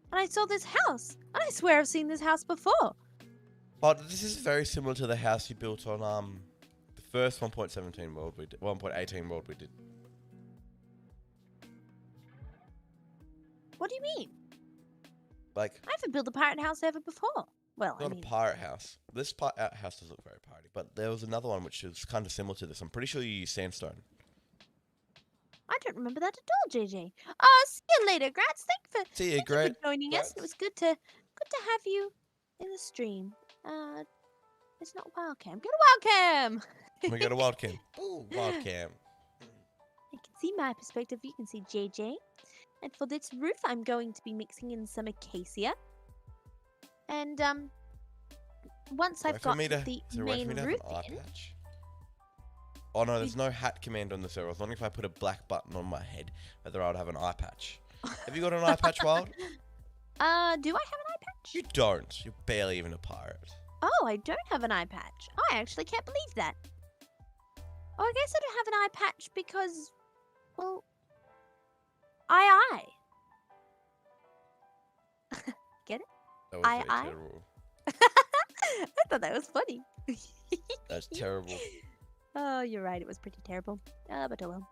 And I saw this house. And I swear I've seen this house before. But this is very similar to the house you built on the first 1.17 world we did, 1.18 world we did. What do you mean? Like, I haven't built a pirate house ever before. Well, not a pirate house. This house does look very piratey, but there was another one which is kind of similar to this. I'm pretty sure you use sandstone. I don't remember that at all, JJ. See you later, Gratz. See you, Thank you for joining us. It was good to have you in the stream. It's not Wildcam. Go to Wildcam. We got a Wildcam. Ooh, Wildcam. You can see my perspective. You can see JJ. And for this roof, I'm going to be mixing in some acacia. And once I've got the main roof in. Oh no, there's no hat command on the server. As long as I put a black button on my head, whether I would have an eye patch. Have you got an eye patch, Wild? Do I have an eye patch? You don't. You're barely even a pirate. Oh, I don't have an eye patch. I actually can't believe that. Oh, I guess I don't have an eye patch because, well, I. Get it? That was very terrible. I thought that was funny. That's terrible. Oh, you're right. It was pretty terrible. But oh well.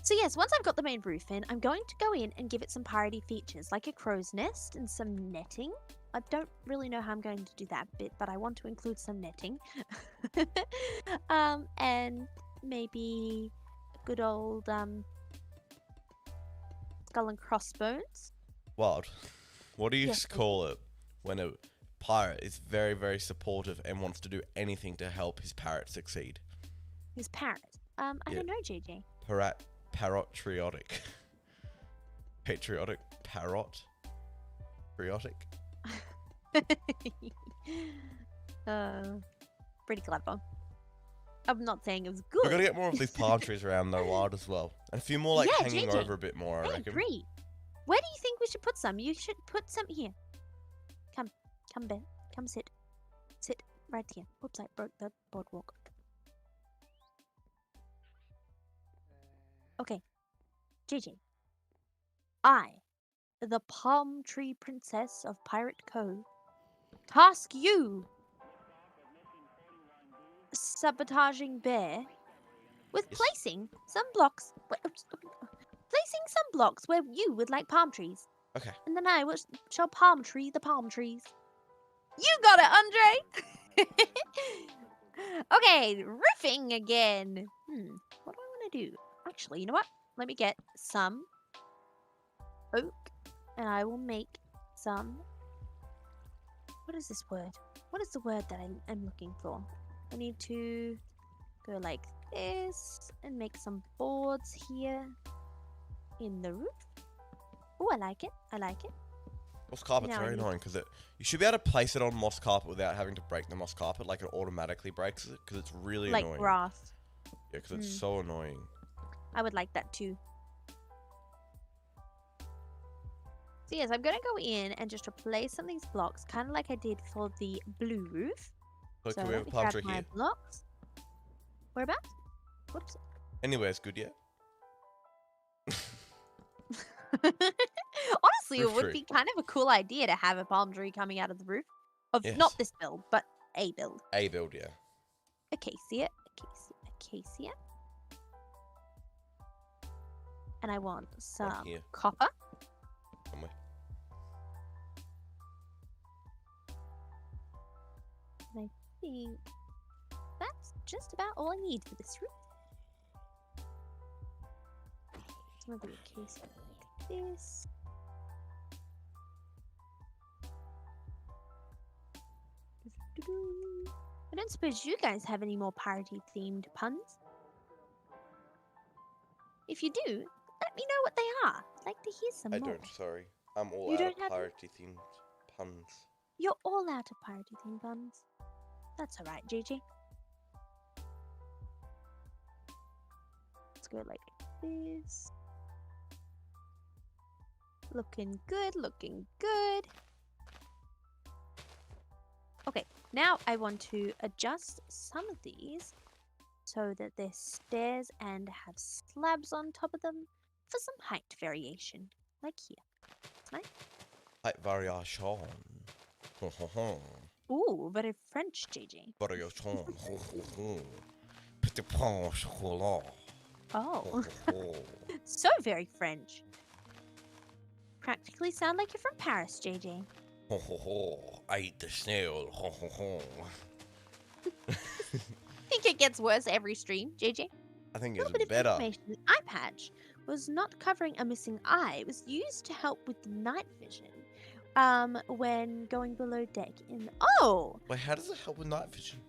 So yes, once I've got the main roof in, I'm going to go in and give it some piratey features, like a crow's nest and some netting. I don't really know how I'm going to do that bit, but I want to include some netting. And maybe a good old skull and crossbones. Wild. What do you call it when a pirate is very, very supportive and wants to do anything to help his parrot succeed? His parrot? I don't know, JJ. Patriotic. Patriotic parrot. Patriotic. Pretty clever. I'm not saying it was good. We're gonna get more of these palm trees around the wild as well, and a few more like hanging JJ. over a bit more. I reckon. Agree. Where do you think we should put some? You should put some here. Come, Ben. Come sit right here. Oops, I broke the boardwalk. Okay, JJ. I, the Palm Tree Princess of Pirate Cove, task you, sabotaging bear, with placing some blocks. Placing some blocks where you would like palm trees. Okay. And then I shall palm tree the palm trees. You got it, Andre. Okay, roofing again. What do I want to do? Actually, you know what? Let me get some oak, and I will make some. What is this word? What is the word that I'm looking for? I need to go like this and make some boards here in the roof. Oh, I like it. I like it. Moss carpet's very annoying because you should be able to place it on moss carpet without having to break the moss carpet. Like it automatically breaks it because it's really annoying. Like grass. Yeah, because it's so annoying. I would like that too. So yes, I'm going to go in and just replace some of these blocks, kind of like I did for the blue roof. Look, so we have a palm tree here. Blocks. Whereabouts? Whoops. Anywhere's good, yeah? Honestly, it would be kind of a cool idea to have a palm tree coming out of the roof. Of not this build, but a build. A build, yeah. Acacia. And I want some copper. Somewhere. And I think that's just about all I need for this roof. Some of the acacia like this. I don't suppose you guys have any more parody themed puns? If you do, let me know what they are. I'd like to hear some more. I don't, sorry. I'm all out of parody themed puns. You're all out of parody themed puns. That's alright, JJ. Let's go like this. Looking good, looking good. Okay, now I want to adjust some of these so that they're stairs and have slabs on top of them for some height variation, like here. Nice. Height variation. Ooh, very French, JJ. Variation. Petit pain au chocolat. Oh, so very French. Practically sound like you're from Paris, JJ. I eat the snail. Think it gets worse every stream, JJ? I think A little it's bit of better. information. The eye patch was not covering a missing eye. It was used to help with night vision when going below deck in... Oh! Wait, how does it help with night vision?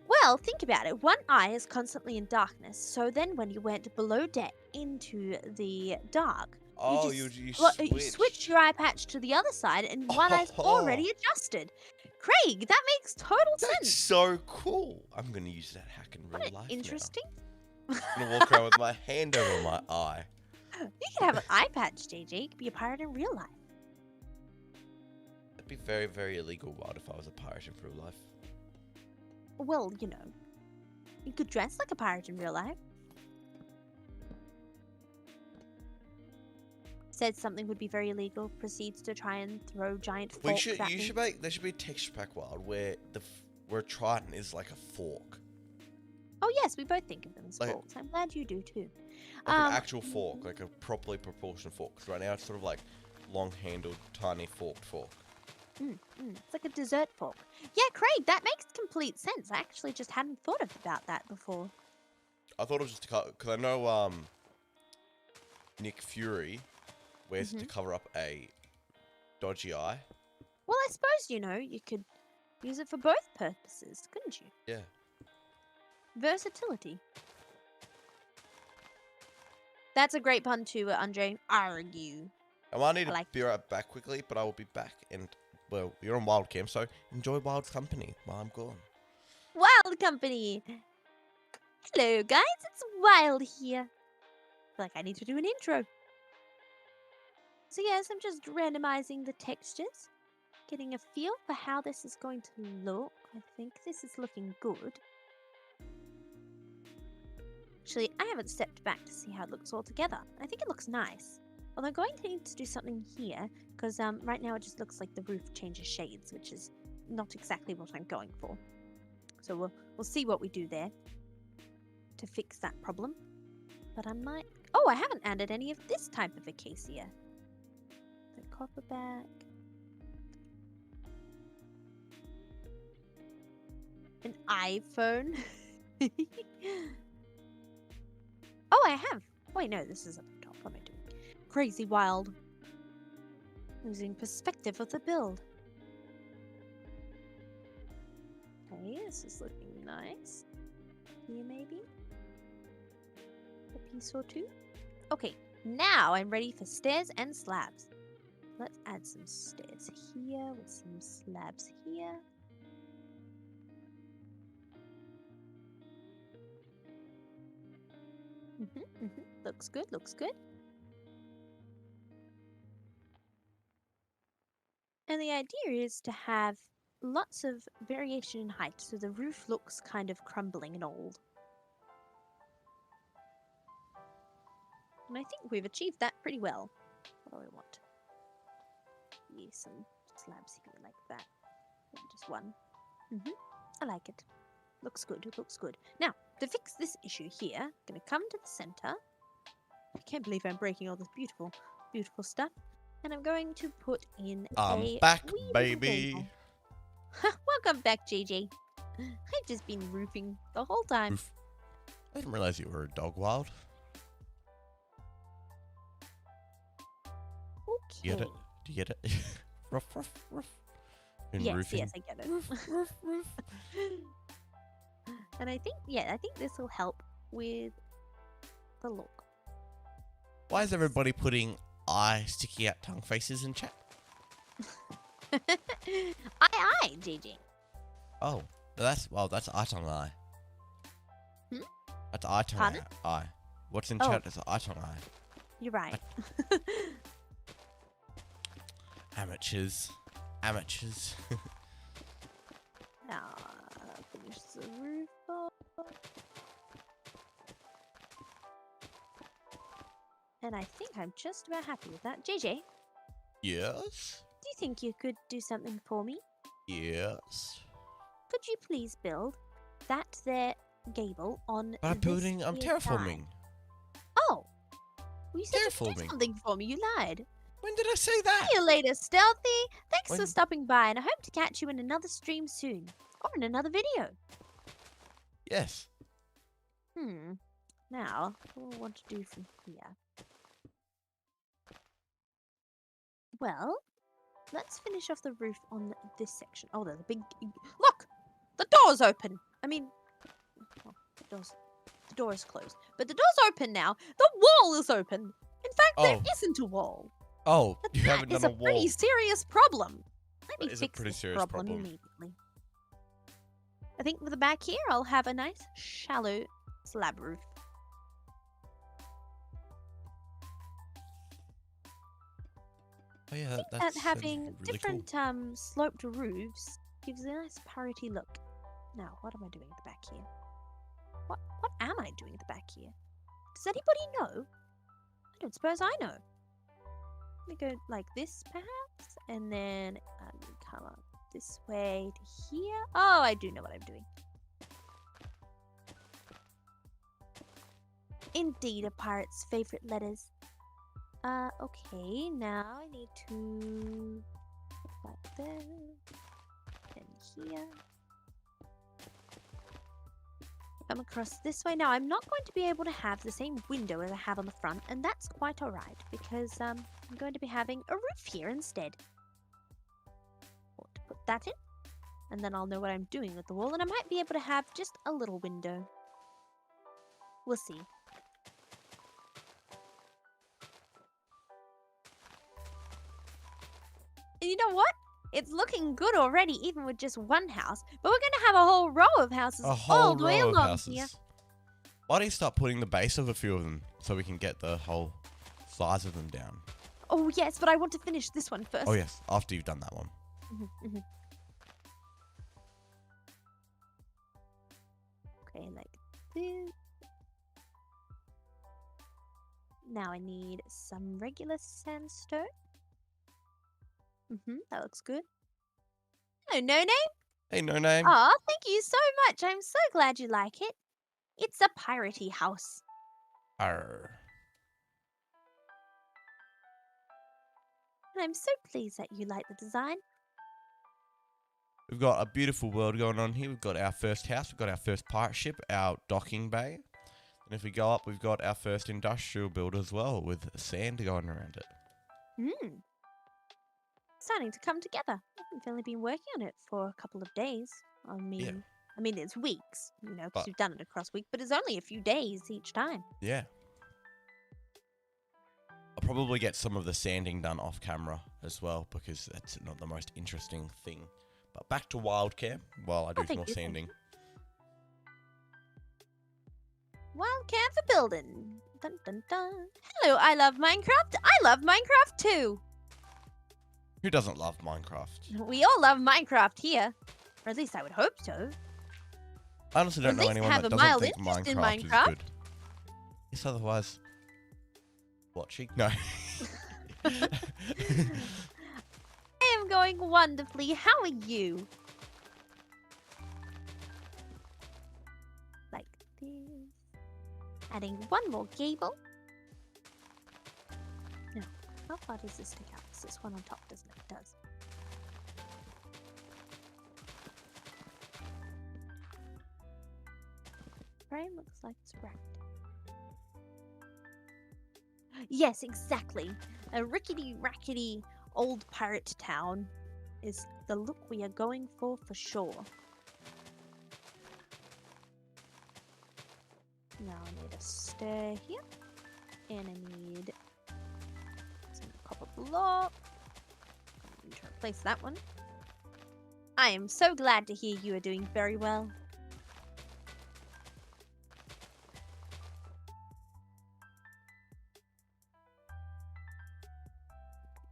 Well, think about it. One eye is constantly in darkness, so then when you went below deck into the dark, Oh, you you switch switched. your eye patch to the other side, and one eye's already adjusted. Craig, that makes total That's sense. so cool. I'm gonna use that hack in real life Interesting. now. I'm gonna walk around with my hand over my eye. You could have an eye patch, JJ. You could be a pirate in real life. That'd be very, very illegal, Wild, if I was a pirate in real life. Well, you know, you could dress like a pirate in real life. Said something would be very illegal. Proceeds to try and throw giant forks at me. There should be a texture pack, Wild, where where a trident is like a fork. Oh yes, we both think of them as Like- forks. I'm glad you do too. Like an actual fork, like a properly proportioned fork. 'Cause right now it's sort of like long-handled, tiny forked fork. It's like a dessert fork. Yeah, Craig, that makes complete sense. I actually just hadn't thought about that before. I thought it was just because I know Nick Fury wears it to cover up a dodgy eye. Well, I suppose, you know, you could use it for both purposes, couldn't you? Yeah. Versatility. That's a great pun too, Andre. Argue. I might need I to like be right back quickly, but I will be back. And, well, you're on Wild Camp, so enjoy Wild's company while I'm gone. Wild Company! Hello, guys. It's Wild here. I feel like I need to do an intro. So yes, I'm just randomizing the textures. Getting a feel for how this is going to look. I think this is looking good. Actually, I haven't stepped back to see how it looks all together. I think it looks nice. Although I'm going to need to do something here, because right now it just looks like the roof changes shades, which is not exactly what I'm going for. So we'll see what we do there to fix that problem. But I might... Oh, I haven't added any of this type of acacia. The copperback. An iPhone. Oh, I have. Wait, no, this is up the top. What am I doing? Crazy Wild. Losing perspective of the build. Okay, this is looking nice. Here, maybe? A piece or two? Okay, now I'm ready for stairs and slabs. Let's add some stairs here with some slabs here. Looks good, looks good. And the idea is to have lots of variation in height, so the roof looks kind of crumbling and old. And I think we've achieved that pretty well. What do I want? Yeah, some slabs here like that. Yeah, just one. I like it. Looks good, it looks good. Now, to fix this issue here, I'm going to come to the center. I can't believe I'm breaking all this beautiful, beautiful stuff. And I'm going to put in I'm back, wee baby. little table. Welcome back, JJ. I've just been roofing the whole time. Roof. I didn't realize you were a dog, Wild. Okay. You get it? Do you get it? Ruff, ruff, ruff. In Yes, roofing. yes, I get it. Roof, roof, roof. And I think this will help with the look. Why is everybody putting eye sticky out tongue faces in chat? Aye, JJ. Oh, that's eye tongue eye. Hmm? That's eye tongue Pardon? eye. What's in Oh. chat is eye tongue eye. You're right. Amateurs. Amateurs. Now, finish the roof off. And I think I'm just about happy with that. JJ, Yes? do you think you could do something for me? Yes. Could you please build that there gable on But I'm this building, I'm here terraforming. side? Oh! Well, you said you'd do Terraforming. something for me. You lied. When did I say that? See you later, Stealthy. Thanks for When- stopping by, and I hope to catch you in another stream soon. Or in another video. Yes. Now, what do I want to do from here? Well, let's finish off the roof on this section. Oh, there's a big... Look! The door's open! I mean... Well, the door is closed. But the door's open now. The wall is open! In fact, there isn't a wall. Oh, But you haven't done a wall. That is a pretty serious problem. Let me That is fix a pretty this serious problem immediately. I think for the back here, I'll have a nice, shallow slab roof. Oh yeah, I think that that having really different cool. sloped roofs gives a nice parity look. Now, what am I doing at the back here? What am I doing at the back here? Does anybody know? I don't suppose I know. Let me go like this, perhaps, and then come on this way to here. Oh, I do know what I'm doing. Indeed, a pirate's favorite letters. Okay, now I need to put that there and here. Come across this way. Now, I'm not going to be able to have the same window as I have on the front, and that's quite alright, because I'm going to be having a roof here instead. Want to put that in, and then I'll know what I'm doing with the wall, and I might be able to have just a little window. We'll see. And you know what? It's looking good already, even with just one house. But we're going to have a whole row of houses all the way along here. Why don't you start putting the base of a few of them so we can get the whole size of them down? Oh, yes, but I want to finish this one first. Oh, yes, after you've done that one. Okay, like this. Now I need some regular sandstone. That looks good. Hello, No Name. Hey, No Name. Aw, thank you so much. I'm so glad you like it. It's a piratey house. Arr. And I'm so pleased that you like the design. We've got a beautiful world going on here. We've got our first house. We've got our first pirate ship, our docking bay. And if we go up, we've got our first industrial build as well, with sand going around it. Starting to come together. I've only been working on it for a couple of days. I mean, it's weeks, you know, because you've done it across week, but it's only a few days each time. Yeah. I'll probably get some of the sanding done off camera as well, because that's not the most interesting thing. But back to Wildcam while I do some more sanding. Wildcam for Buildin. Dun dun dun. Hello, I love Minecraft. I love Minecraft too. Who doesn't love Minecraft? We all love Minecraft here. Or at least I would hope so. I honestly don't know anyone that doesn't think Minecraft is good. Yes, otherwise... watching? No. I am going wonderfully. How are you? Like this. Adding one more gable. No. How far does this stick out? It's this one on top, doesn't it? It does. Frame looks like it's wrapped. Yes, exactly. A rickety-rackety old pirate town is the look we are going for sure. Now I need a stair here. And I need some copper block. I need to replace that one. I am so glad to hear you are doing very well.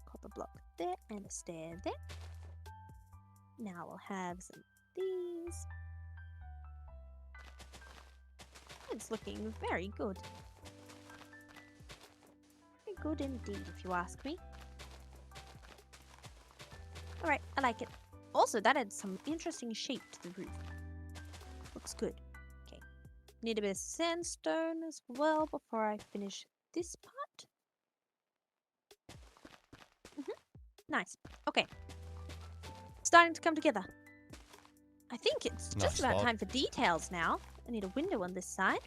Copper block there and a stair there. Now we'll have some of these. It's looking very good. Very good indeed, if you ask me. Alright, I like it. Also, that adds some interesting shape to the roof. Looks good. Okay. Need a bit of sandstone as well before I finish this part. Nice. Okay. Starting to come together. I think it's just about time for details now. I need a window on this side.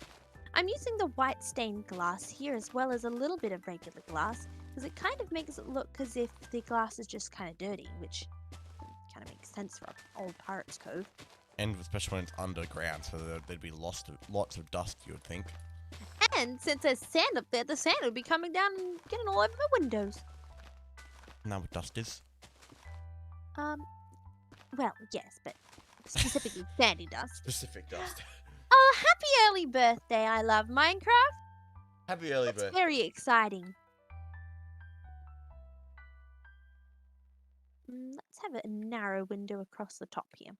I'm using the white stained glass here as well as a little bit of regular glass because it kind of makes it look as if the glass is just kind of dirty, which kind of makes sense for old Pirate's Cove. And especially when it's underground, so there'd be lots of dust, you would think. And since there's sand up there, the sand would be coming down and getting all over the windows. Now what dust is? Well, yes, but specifically sandy dust. Specific dust. Oh, happy early birthday! I love Minecraft. Happy early It's birthday. very exciting. Let's have a narrow window across the top here.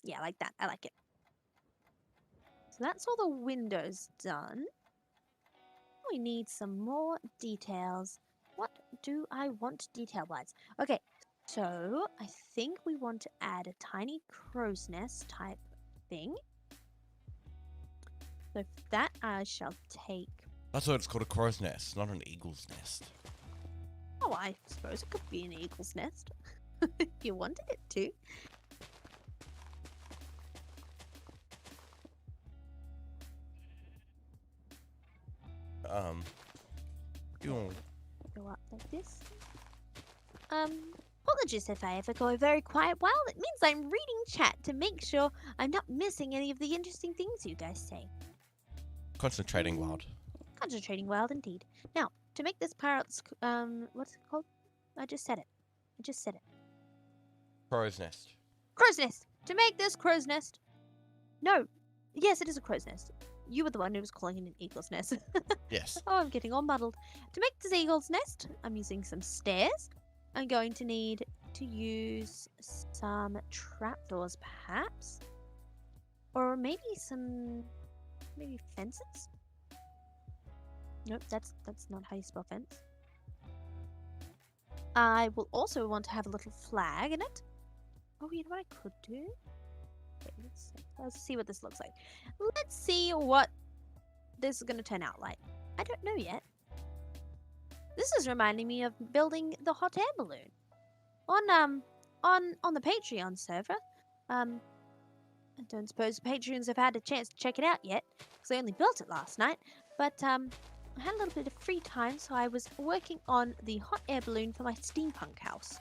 Yeah, like that. I like it. So that's all the windows done. We need some more details. What do I want detail-wise? Okay, so I think we want to add a tiny crow's nest type thing. So for that, I shall take... That's why it's called a crow's nest, not an eagle's nest. Oh, I suppose it could be an eagle's nest. If you wanted it to. You'll... Go up like this. Apologies if I ever go very quiet while. It means I'm reading chat to make sure I'm not missing any of the interesting things you guys say. Concentrating wild. Concentrating wild indeed. Now, to make this pirate's, what's it called? I just said it. Crow's nest. Crow's nest! To make this crow's nest. No. Yes, it is a crow's nest. You were the one who was calling it an eagle's nest. Yes. Oh, I'm getting all muddled. To make this eagle's nest, I'm using some stairs. I'm going to need to use some trapdoors, perhaps. Or maybe fences? Nope, that's not how you spell fence. I will also want to have a little flag in it. Oh, you know what I could do? Wait, let's see what this looks like. Let's see what this is going to turn out like. I don't know yet. This is reminding me of building the hot air balloon on the Patreon server. I don't suppose the patrons have had a chance to check it out yet because I only built it last night. But I had a little bit of free time, so I was working on the hot air balloon for my steampunk house.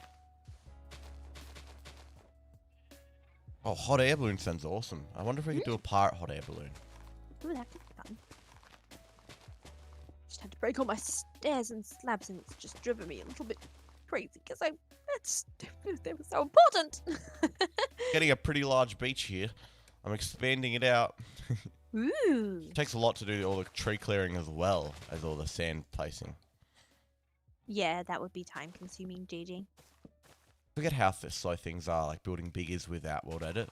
Oh, hot air balloon sounds awesome. I wonder if we could do a pirate hot air balloon. Ooh, that could be fun. Just had to break all my stairs and slabs, and it's just driven me a little bit crazy because they were so important. Getting a pretty large beach here. I'm expanding it out. Ooh. It takes a lot to do all the tree clearing as well as all the sand placing. Yeah, that would be time consuming, GG. Forget how slow things are, like building big is without world edit.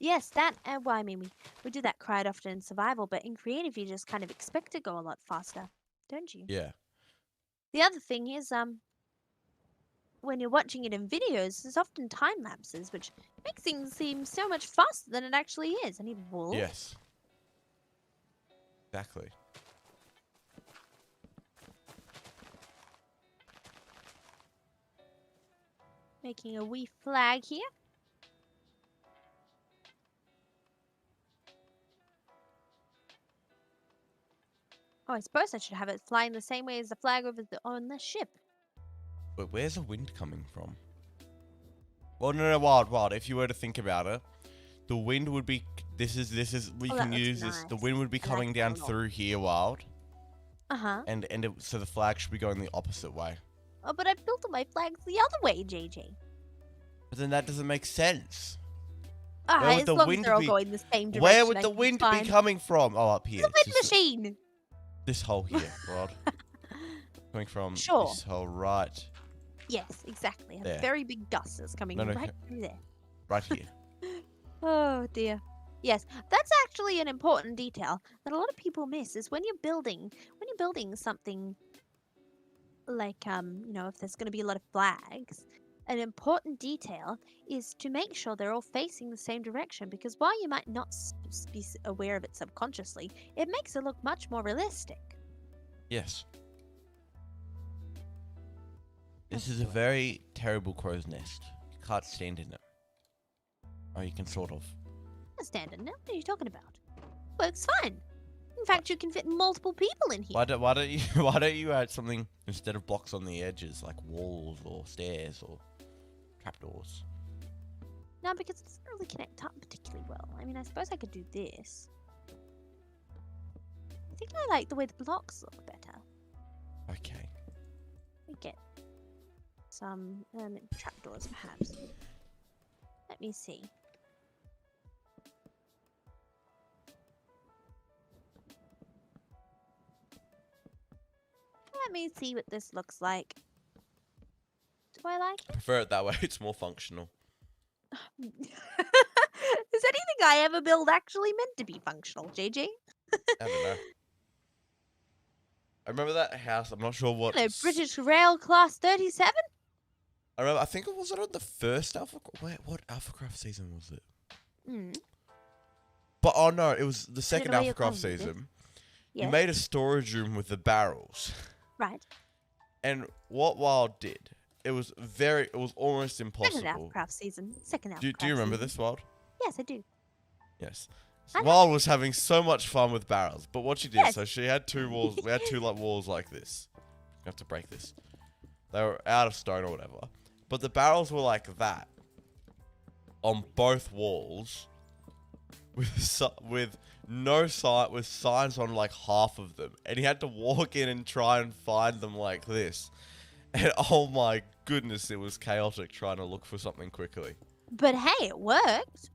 Yes, that, well, I mean, we do that quite often in survival, but in creative, you just kind of expect to go a lot faster, don't you? Yeah. The other thing is, when you're watching it in videos, there's often time lapses, which makes things seem so much faster than it actually is. I need wool. Yes. Exactly. Making a wee flag here. Oh, I suppose I should have it flying the same way as the flag on the ship. But where's the wind coming from? Well, no, wild. If you were to think about it, the wind would be. This is. We can use this. The wind would be coming down through here, wild. And so the flag should be going the opposite way. Oh, but I built my flags the other way, JJ. But then that doesn't make sense. As long as they're all going the same direction. Where would the wind be coming from? Oh, up here. The wind machine. This hole here, Rod. Coming from this hole right. Yes, exactly. A very big gust is coming right through there. Right here. Oh dear. Yes, that's actually an important detail that a lot of people miss is when you're building something like if there's going to be a lot of flags, an important detail is to make sure they're all facing the same direction, because while you might not be aware of it subconsciously, it makes it look much more realistic. Yes. This is a very terrible crow's nest. You can't stand in it. Oh, you can sort of. I stand in it. What are you talking about? Works fine. In fact, you can fit multiple people in here. Why don't you add something instead of blocks on the edges, like walls or stairs or trapdoors? No, because it doesn't really connect up particularly well. I mean, I suppose I could do this. I think I like the way the blocks look better. Okay. We get some trapdoors, perhaps. Let me see. Let me see what this looks like. Do I like I prefer it that way. It's more functional. it? Is anything I ever build actually meant to be functional, JJ? I don't know. I remember that house. I'm not sure what. Hello, British Rail Class 37? I remember. I think it was on the first Alpha. Wait, what AlphaCraft season was it? But oh no, it was the second know where you're AlphaCraft going with this. season. Yeah. You made a storage room with the barrels. Right. And what Wild did, it was almost Second impossible. AlphaCraft season. Second AlphaCraft Do you remember season. this, Wild? Yes, I do. Yes. I know. Wild was having so much fun with barrels, but what she did, Yes. so she had two walls. We had two walls like this. You have to break this. They were out of stone or whatever, but the barrels were like that on both walls, with no sign, with signs on like half of them, and he had to walk in and try and find them like this. And oh my goodness, it was chaotic trying to look for something quickly. But hey, it worked.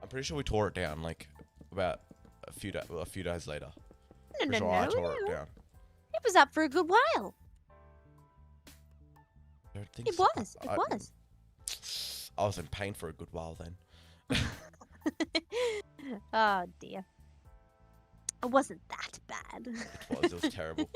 I'm pretty sure we tore it down like about a few days later. No, Pretty sure I tore it down. It was up for a good while. I don't think It so. was. It was. I was in pain for a good while then. Oh dear. It wasn't that bad. It was terrible.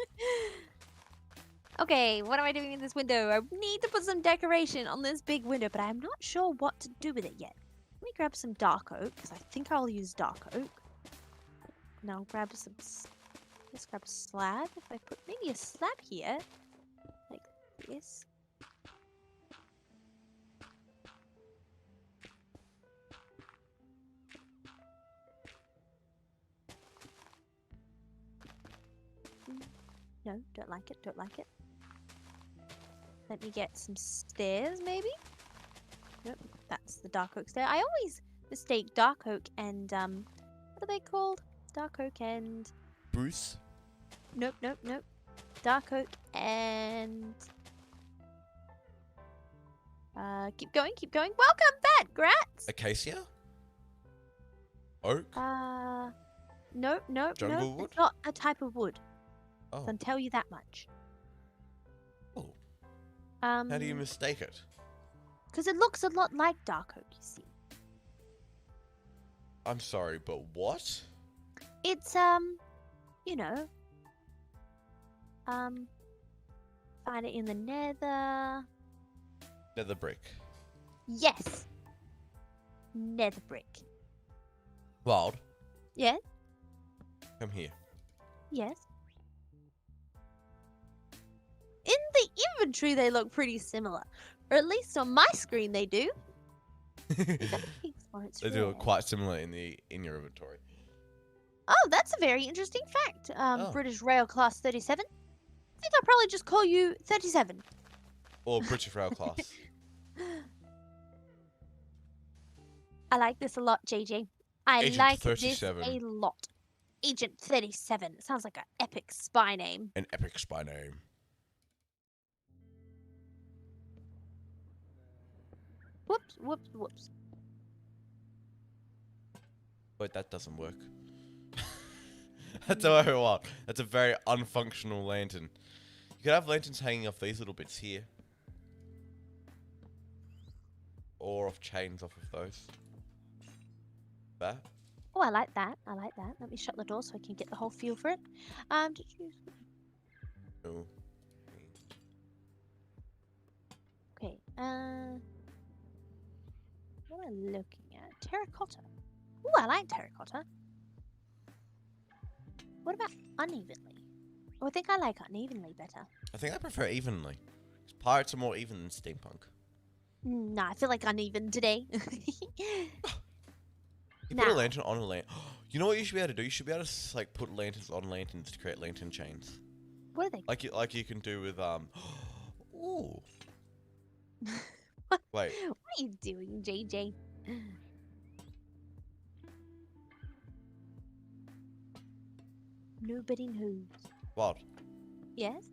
Okay, what am I doing in this window? I need to put some decoration on this big window, but I'm not sure what to do with it yet. Let me grab some dark oak, because I think I'll use dark oak. And I'll grab some... Let's grab a slab. If I put maybe a slab here, like this. No, don't like it, don't like it. Let me get some stairs, maybe? Nope, that's the dark oak stair. I always mistake dark oak and, what are they called? Dark oak and... Bruce? Nope, nope, nope. Dark oak and... keep going, keep going. Welcome back, Grats! Acacia? Oak? Nope, nope, Jungle nope. wood? It's not a type of wood. Oh. I can tell you that much. Oh. How do you mistake it? Because it looks a lot like dark oak, you see. I'm sorry, but what? It's, you know, find it in the nether. Nether brick. Yes. Nether brick. Wild, Yes, come here. yes. In the inventory, they look pretty similar. Or at least on my screen, they do. They do look quite similar in your inventory. Oh, that's a very interesting fact. British Rail Class 37. I think I'll probably just call you 37. Or British Rail Class. I like this a lot, JJ. I Agent like 37. this a lot. Agent 37. Sounds like an epic spy name. An epic spy name. Whoops, whoops, whoops. Wait, that doesn't work. That's a very wild. That's a very unfunctional lantern. You could have lanterns hanging off these little bits here. Or off chains off of those. That. Oh, I like that. I like that. Let me shut the door so I can get the whole feel for it. Did you... No. Okay, what am I looking at? Terracotta. Ooh, I like terracotta. What about unevenly? Oh, I think I like unevenly better. I think I prefer evenly. 'Cause pirates are more even than steampunk. Nah, I feel like uneven today. You Now. put a lantern on a lantern. You know what you should be able to do? You should be able to like put lanterns on lanterns to create lantern chains. What are they? Like you can do with Ooh. What Wait. are you doing, JJ? Nobody knows. What? Yes?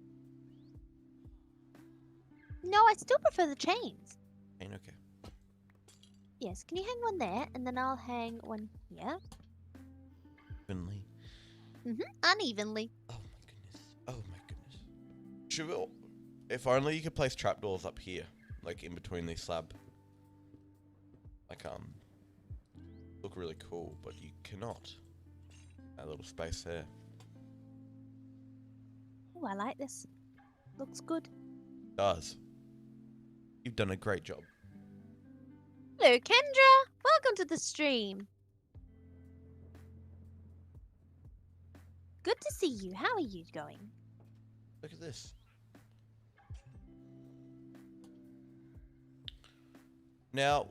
No, I still prefer the chains. Ain't okay. Yes, can you hang one there, and then I'll hang one here? Evenly. Unevenly. Oh my goodness. Oh my goodness. Should we? If only you could place trapdoors up here, like in between these slab. Like look really cool, but you cannot. That little space there. Oh, I like this. Looks good. Does. You've done a great job. Hello, Kendra. Welcome to the stream. Good to see you. How are you going? Look at this. Now,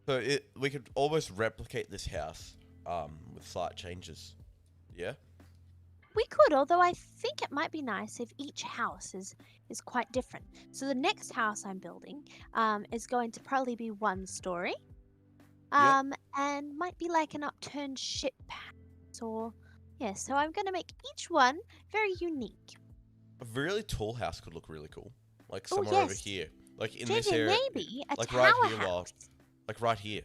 so we could almost replicate this house with slight changes. Yeah? We could, although I think it might be nice if each house is quite different. So the next house I'm building is going to probably be 1 story. And might be like an upturned ship house or yeah, so I'm gonna make each one very unique. A really tall house could look really cool. Like Oh, somewhere over yes. here. Like in JJ, this area. maybe a like tower right here, house. like right here.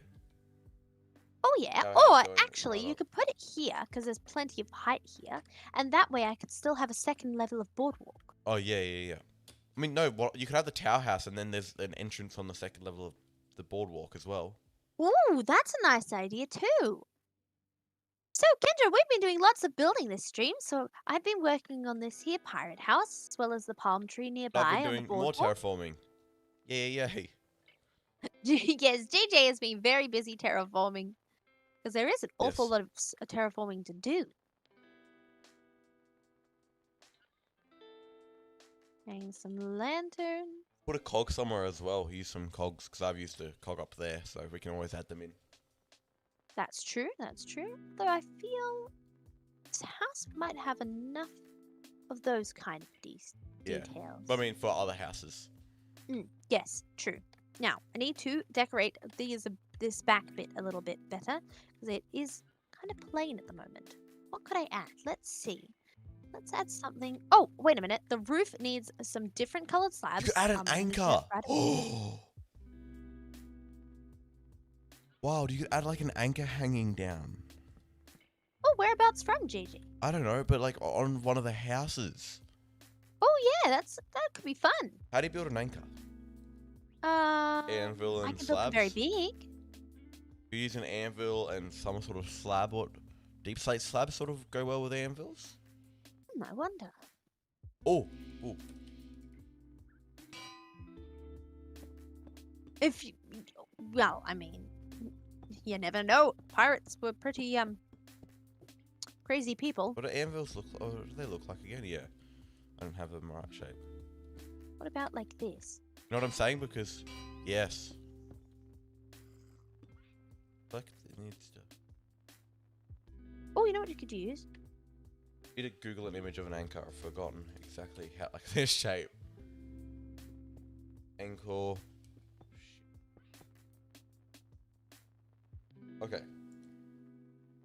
Oh yeah. Tower Or house going actually, right you up. could put it here because there's plenty of height here, and that way I could still have a second level of boardwalk. Oh yeah. I mean, no, you could have the tower house and then there's an entrance on the second level of the boardwalk as well. Ooh, that's a nice idea too. So, Kendra, we've been doing lots of building this stream, so I've been working on this here pirate house, as well as the palm tree nearby I've been on the doing more boardwalk. terraforming. Yeah. Yes, JJ has been very busy terraforming, because there is an awful Yes. lot of terraforming to do. Hang some lanterns. Put a cog somewhere as well. Use some cogs because I've used a cog up there, so we can always add them in. That's true, though I feel this house might have enough of those kind of details. But I mean, for other houses. Yes, true. Now, I need to decorate this back bit a little bit better, because it is kind of plain at the moment. What could I add? Let's see. Let's add something. Oh, wait a minute. The roof needs some different colored slabs. You could add an anchor. Wow, you could add like an anchor hanging down. Oh, whereabouts from, JJ? I don't know, but like on one of the houses. Oh yeah, that could be fun. How do you build an anchor? Anvil and I can build slabs? them very big. You use an anvil and some sort of slab. What deep slate slabs sort of go well with anvils? I wonder. Oh. Well, I mean, you never know. Pirates were pretty crazy people. What do anvils look? Oh, what do they look like again? Yeah, I don't have them right shape. What about like this? You know what I'm saying? Because yes, like it needs to. Oh, you know what you could use? Need to Google an image of an anchor. I've forgotten exactly how, like this shape. Anchor. Okay.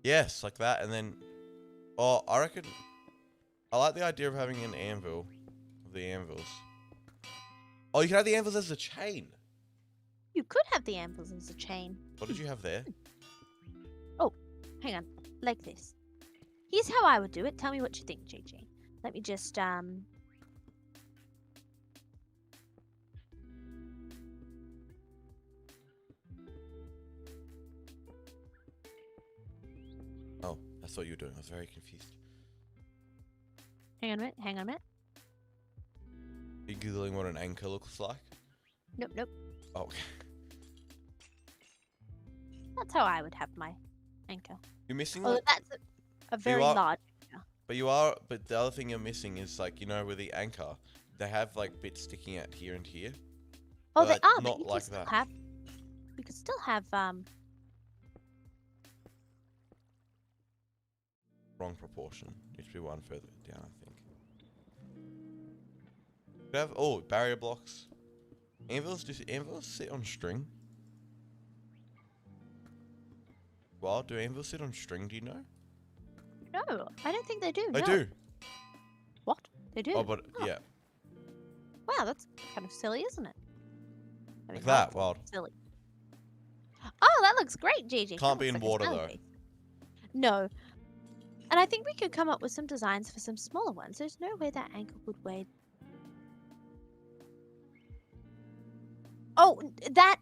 Yes, like that, and then. Oh, I reckon. I like the idea of having an anvil. Of the anvils. Oh, you can have the anvils as a chain. You could have the anvils as a chain. What did you have there? Oh, hang on. Like this. Here's how I would do it. Tell me what you think, JJ. Let me just Oh, that's what you were doing. I was very confused. Hang on a minute. Are you Googling what an anchor looks like? Nope. Oh, okay. That's how I would have my anchor. You're missing Oh, like, that's a very large anchor. but the other thing you're missing is like, you know, with the anchor, they have like bits sticking out here and here. Oh, But they are, not but you like could still that. have... We could still have, Wrong proportion. Needs to be one further down, I think. Could have barrier blocks. Anvils sit on string? Well, do anvils sit on string, do you know? No, I don't think they do. They no. do. What? They do? Oh, but yeah. Wow, that's kind of silly, isn't it? I mean, Like that, helpful, wild. silly. Oh, that looks great, JJ. Can't be in water, though. No. And I think we could come up with some designs for some smaller ones. There's no way that anchor would weigh... Oh,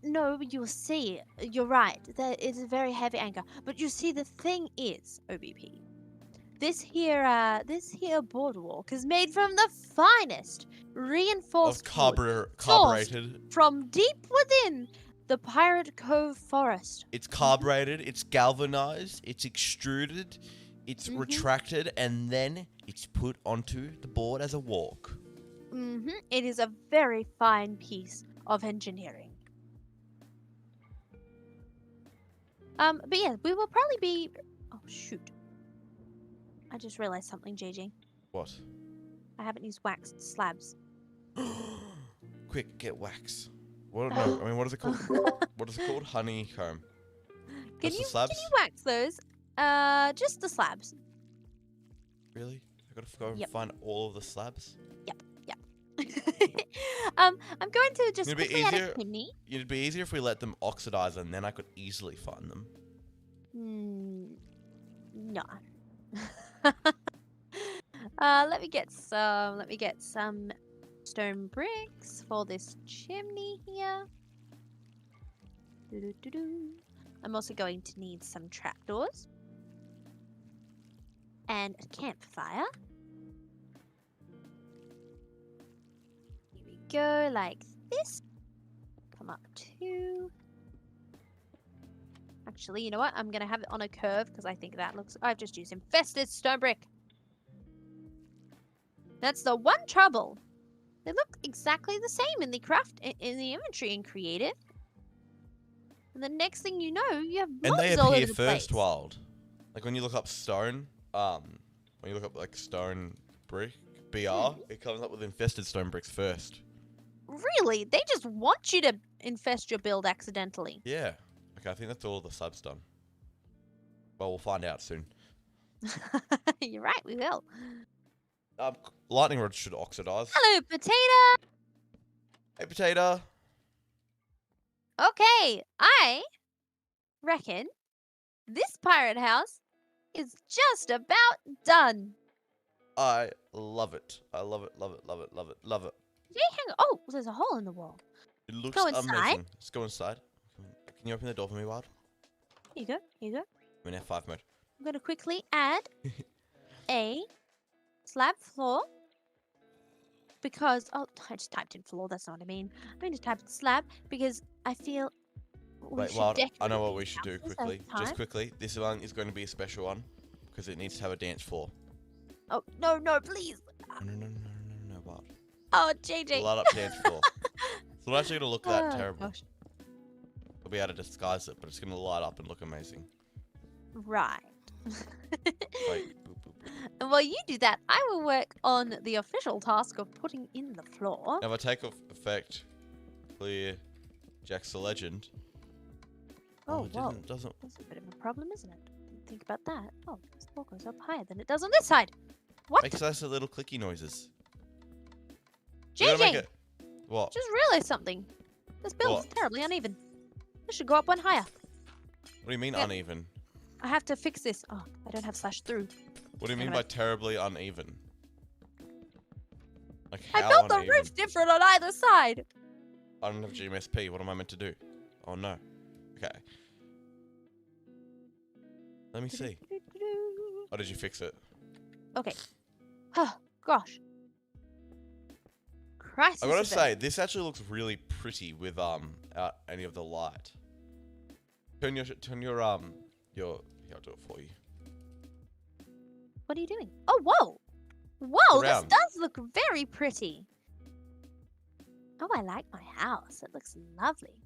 no, you'll see. You're right. That is a very heavy anchor. But you see, the thing is, OBP, this here boardwalk is made from the finest reinforced wood carbureted from deep within the Pirate Cove forest. It's carbureted, it's galvanized, it's extruded, it's retracted, and then it's put onto the board as a walk. It is a very fine piece of engineering. But yeah, we will probably be... Oh, shoot. I just realized something, JJ. What? I haven't used waxed slabs. Quick, get wax. What? No, I mean, what is it called? What is it called? Honeycomb. Can you wax those? Just the slabs. Really? I gotta go and find all of the slabs? Yep. I'm going to just quickly add a chimney. It'd be easier if we let them oxidize and then I could easily find them. No. Let me get some stone bricks for this chimney here. I'm also going to need some trapdoors and a campfire. Here we go, like this. Come up to... Actually, you know what? I'm going to have it on a curve because I think that looks... I've just used infested stone brick. That's the one trouble. They look exactly the same in the inventory and creative. And the next thing you know, you have mobs all over the place. And they appear first, wild. Like when you look up stone, when you look up like stone brick, BR, it comes up with infested stone bricks first. Really? They just want you to infest your build accidentally. Yeah. Okay, I think that's all the slabs done. Well, we'll find out soon. You're right, we will. Lightning rods should oxidize. Hello, potato! Hey, potato! Okay, I reckon this pirate house is just about done. I love it. I love it, love it, love it, love it, love it. Oh, there's a hole in the wall. It looks amazing. Let's go inside. Can you open the door for me, Wild? Here you go. I'm in F5 mode. I'm going to quickly add a slab floor. Because, I just typed in floor, that's not what I mean. I'm going to type in slab because I feel Wild, I know what we should do quickly. Just quickly, this one is going to be a special one because it needs to have a dance floor. Oh, no, please. No, Wild. Oh, JJ. Light up dance floor. It's not actually going to look that terrible. Gosh. We'll be able to disguise it, but it's going to light up and look amazing. Right. Wait. And while you do that, I will work on the official task of putting in the floor. Now, if I take effect, clear Jack's the Legend. Oh, it whoa. doesn't. That's a bit of a problem, isn't it? Didn't think about that. Oh, this floor goes up higher than it does on this side. What? Makes nice little clicky noises. JJ! What? Just realized something. This build is terribly uneven. This should go up one higher. What do you mean uneven? I have to fix this. Oh, I don't have /through. What do you mean by terribly uneven? Like I how built uneven? the roof different on either side. I don't have GMSP. What am I meant to do? Oh no. Okay. Let me see. Oh, did you fix it? Okay. Oh, gosh. Christ. I gotta say, this actually looks really pretty without any of the light. Turn your here, I'll do it for you. What are you doing? Oh, whoa! Whoa, this Around. does look very pretty. Oh, I like my house. It looks lovely.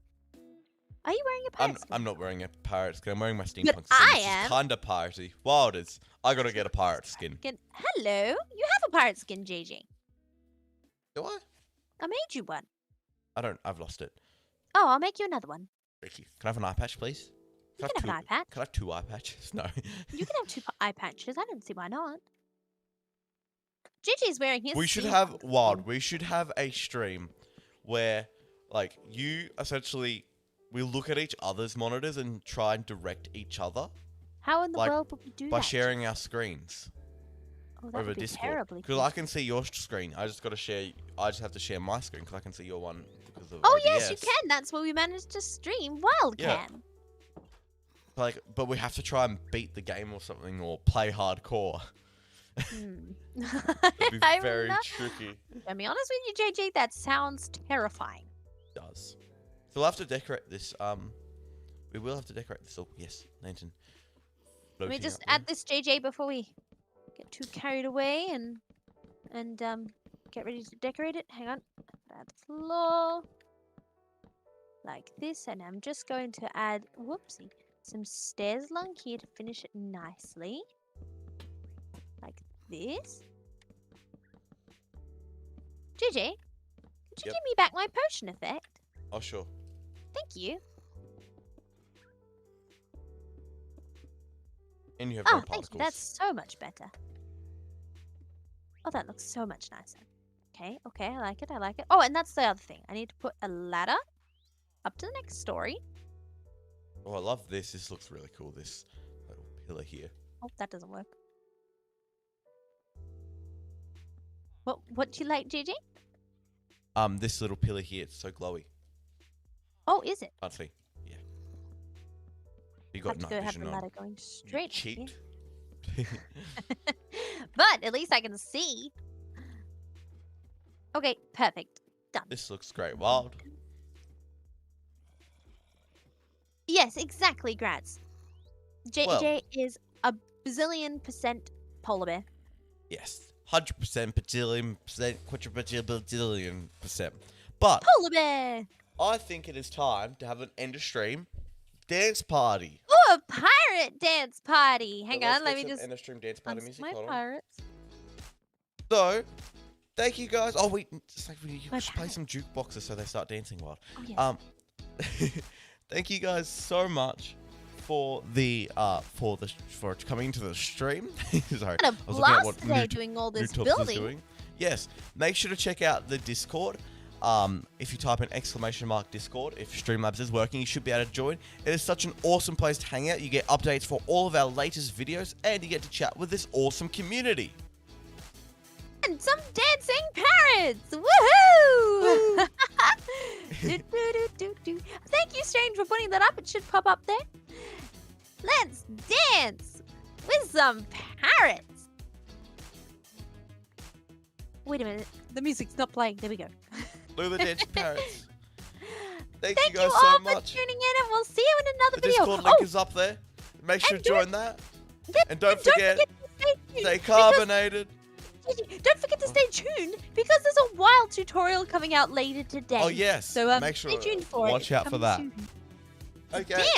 Are you wearing a pirate skin? I'm not wearing a pirate skin. I'm wearing my steampunk But skin. I Which am. is kinda piratey. Wilders. I gotta get a pirate skin. Hello. You have a pirate skin, JJ. Do I? I made you one. I don't. I've lost it. Oh, I'll make you another one. Ricky, can I have an eye patch, please? You can have an eye patch. Can I have 2 eye patches? No. You can have 2 eye patches. I don't see why not. JJ's wearing his. We should have We should have a stream where, like, you essentially we look at each other's monitors and try and direct each other. How in the world would we do that? By sharing our screens. Oh, that Over would be Discord. terribly. Because I can see your screen. I just have to share my screen because I can see your one because of Oh OBS. yes, you can. That's where we managed to stream wildcam. Yeah. Like, but we have to try and beat the game or something, or play hardcore. It'd be very tricky. To be honest with you, JJ, that sounds terrifying. It does. So we'll have to decorate this. We will have to decorate this. Oh yes, lantern. Let me just add this, JJ, before we get too carried away and get ready to decorate it. Hang on. Add the floor like this, and I'm just going to add some stairs along here to finish it nicely, like this. JJ, could you give me back my potion effect? Oh sure. Thank you. And you have Oh, thank you. That's so much better. Oh, that looks so much nicer. Okay, I like it. Oh, and that's the other thing. I need to put a ladder up to the next story. Oh, I love this. This looks really cool. This little pillar here. Oh, that doesn't work. What do you like, JJ? This little pillar here. It's so glowy. Oh, is it? Can't see. Yeah. You got night have vision the on. ladder going straight. Cheat. But at least I can see. Okay, perfect. Done. This looks great. Wild. Yes, exactly, Graz. JJ is a bazillion% polar bear. Yes. 100%, bajillion percent, quadrillion percent. But Polar bear! I think it is time to have an end of stream dance party. Oh, a pirate dance party! Hang on, let me just end of stream dance party music. my Hold on. pirates. So, thank you guys. Oh wait, it's like you My should play some jukeboxes so they start dancing wild. Oh, yes. Thank you guys so much for coming into the stream. Sorry, What a blast today doing all this building. Yes, make sure to check out the Discord. If you type in !Discord, if Streamlabs is working, you should be able to join. It is such an awesome place to hang out. You get updates for all of our latest videos, and you get to chat with this awesome community. And some dancing parrots! Woohoo! Thank you, Strange, for putting that up. It should pop up there. Let's dance with some parrots. Wait a minute. The music's not playing. There we go. Look at the dancing parrots. Thank you you guys all so for much. tuning in, and we'll see you in another The video. Discord link is up there. Make sure to join that. And don't forget, stay carbonated. Don't forget to stay tuned because there's a wild tutorial coming out later today. Oh yes. So make sure stay tuned for it. watch out for that. Soon. Okay. Dance.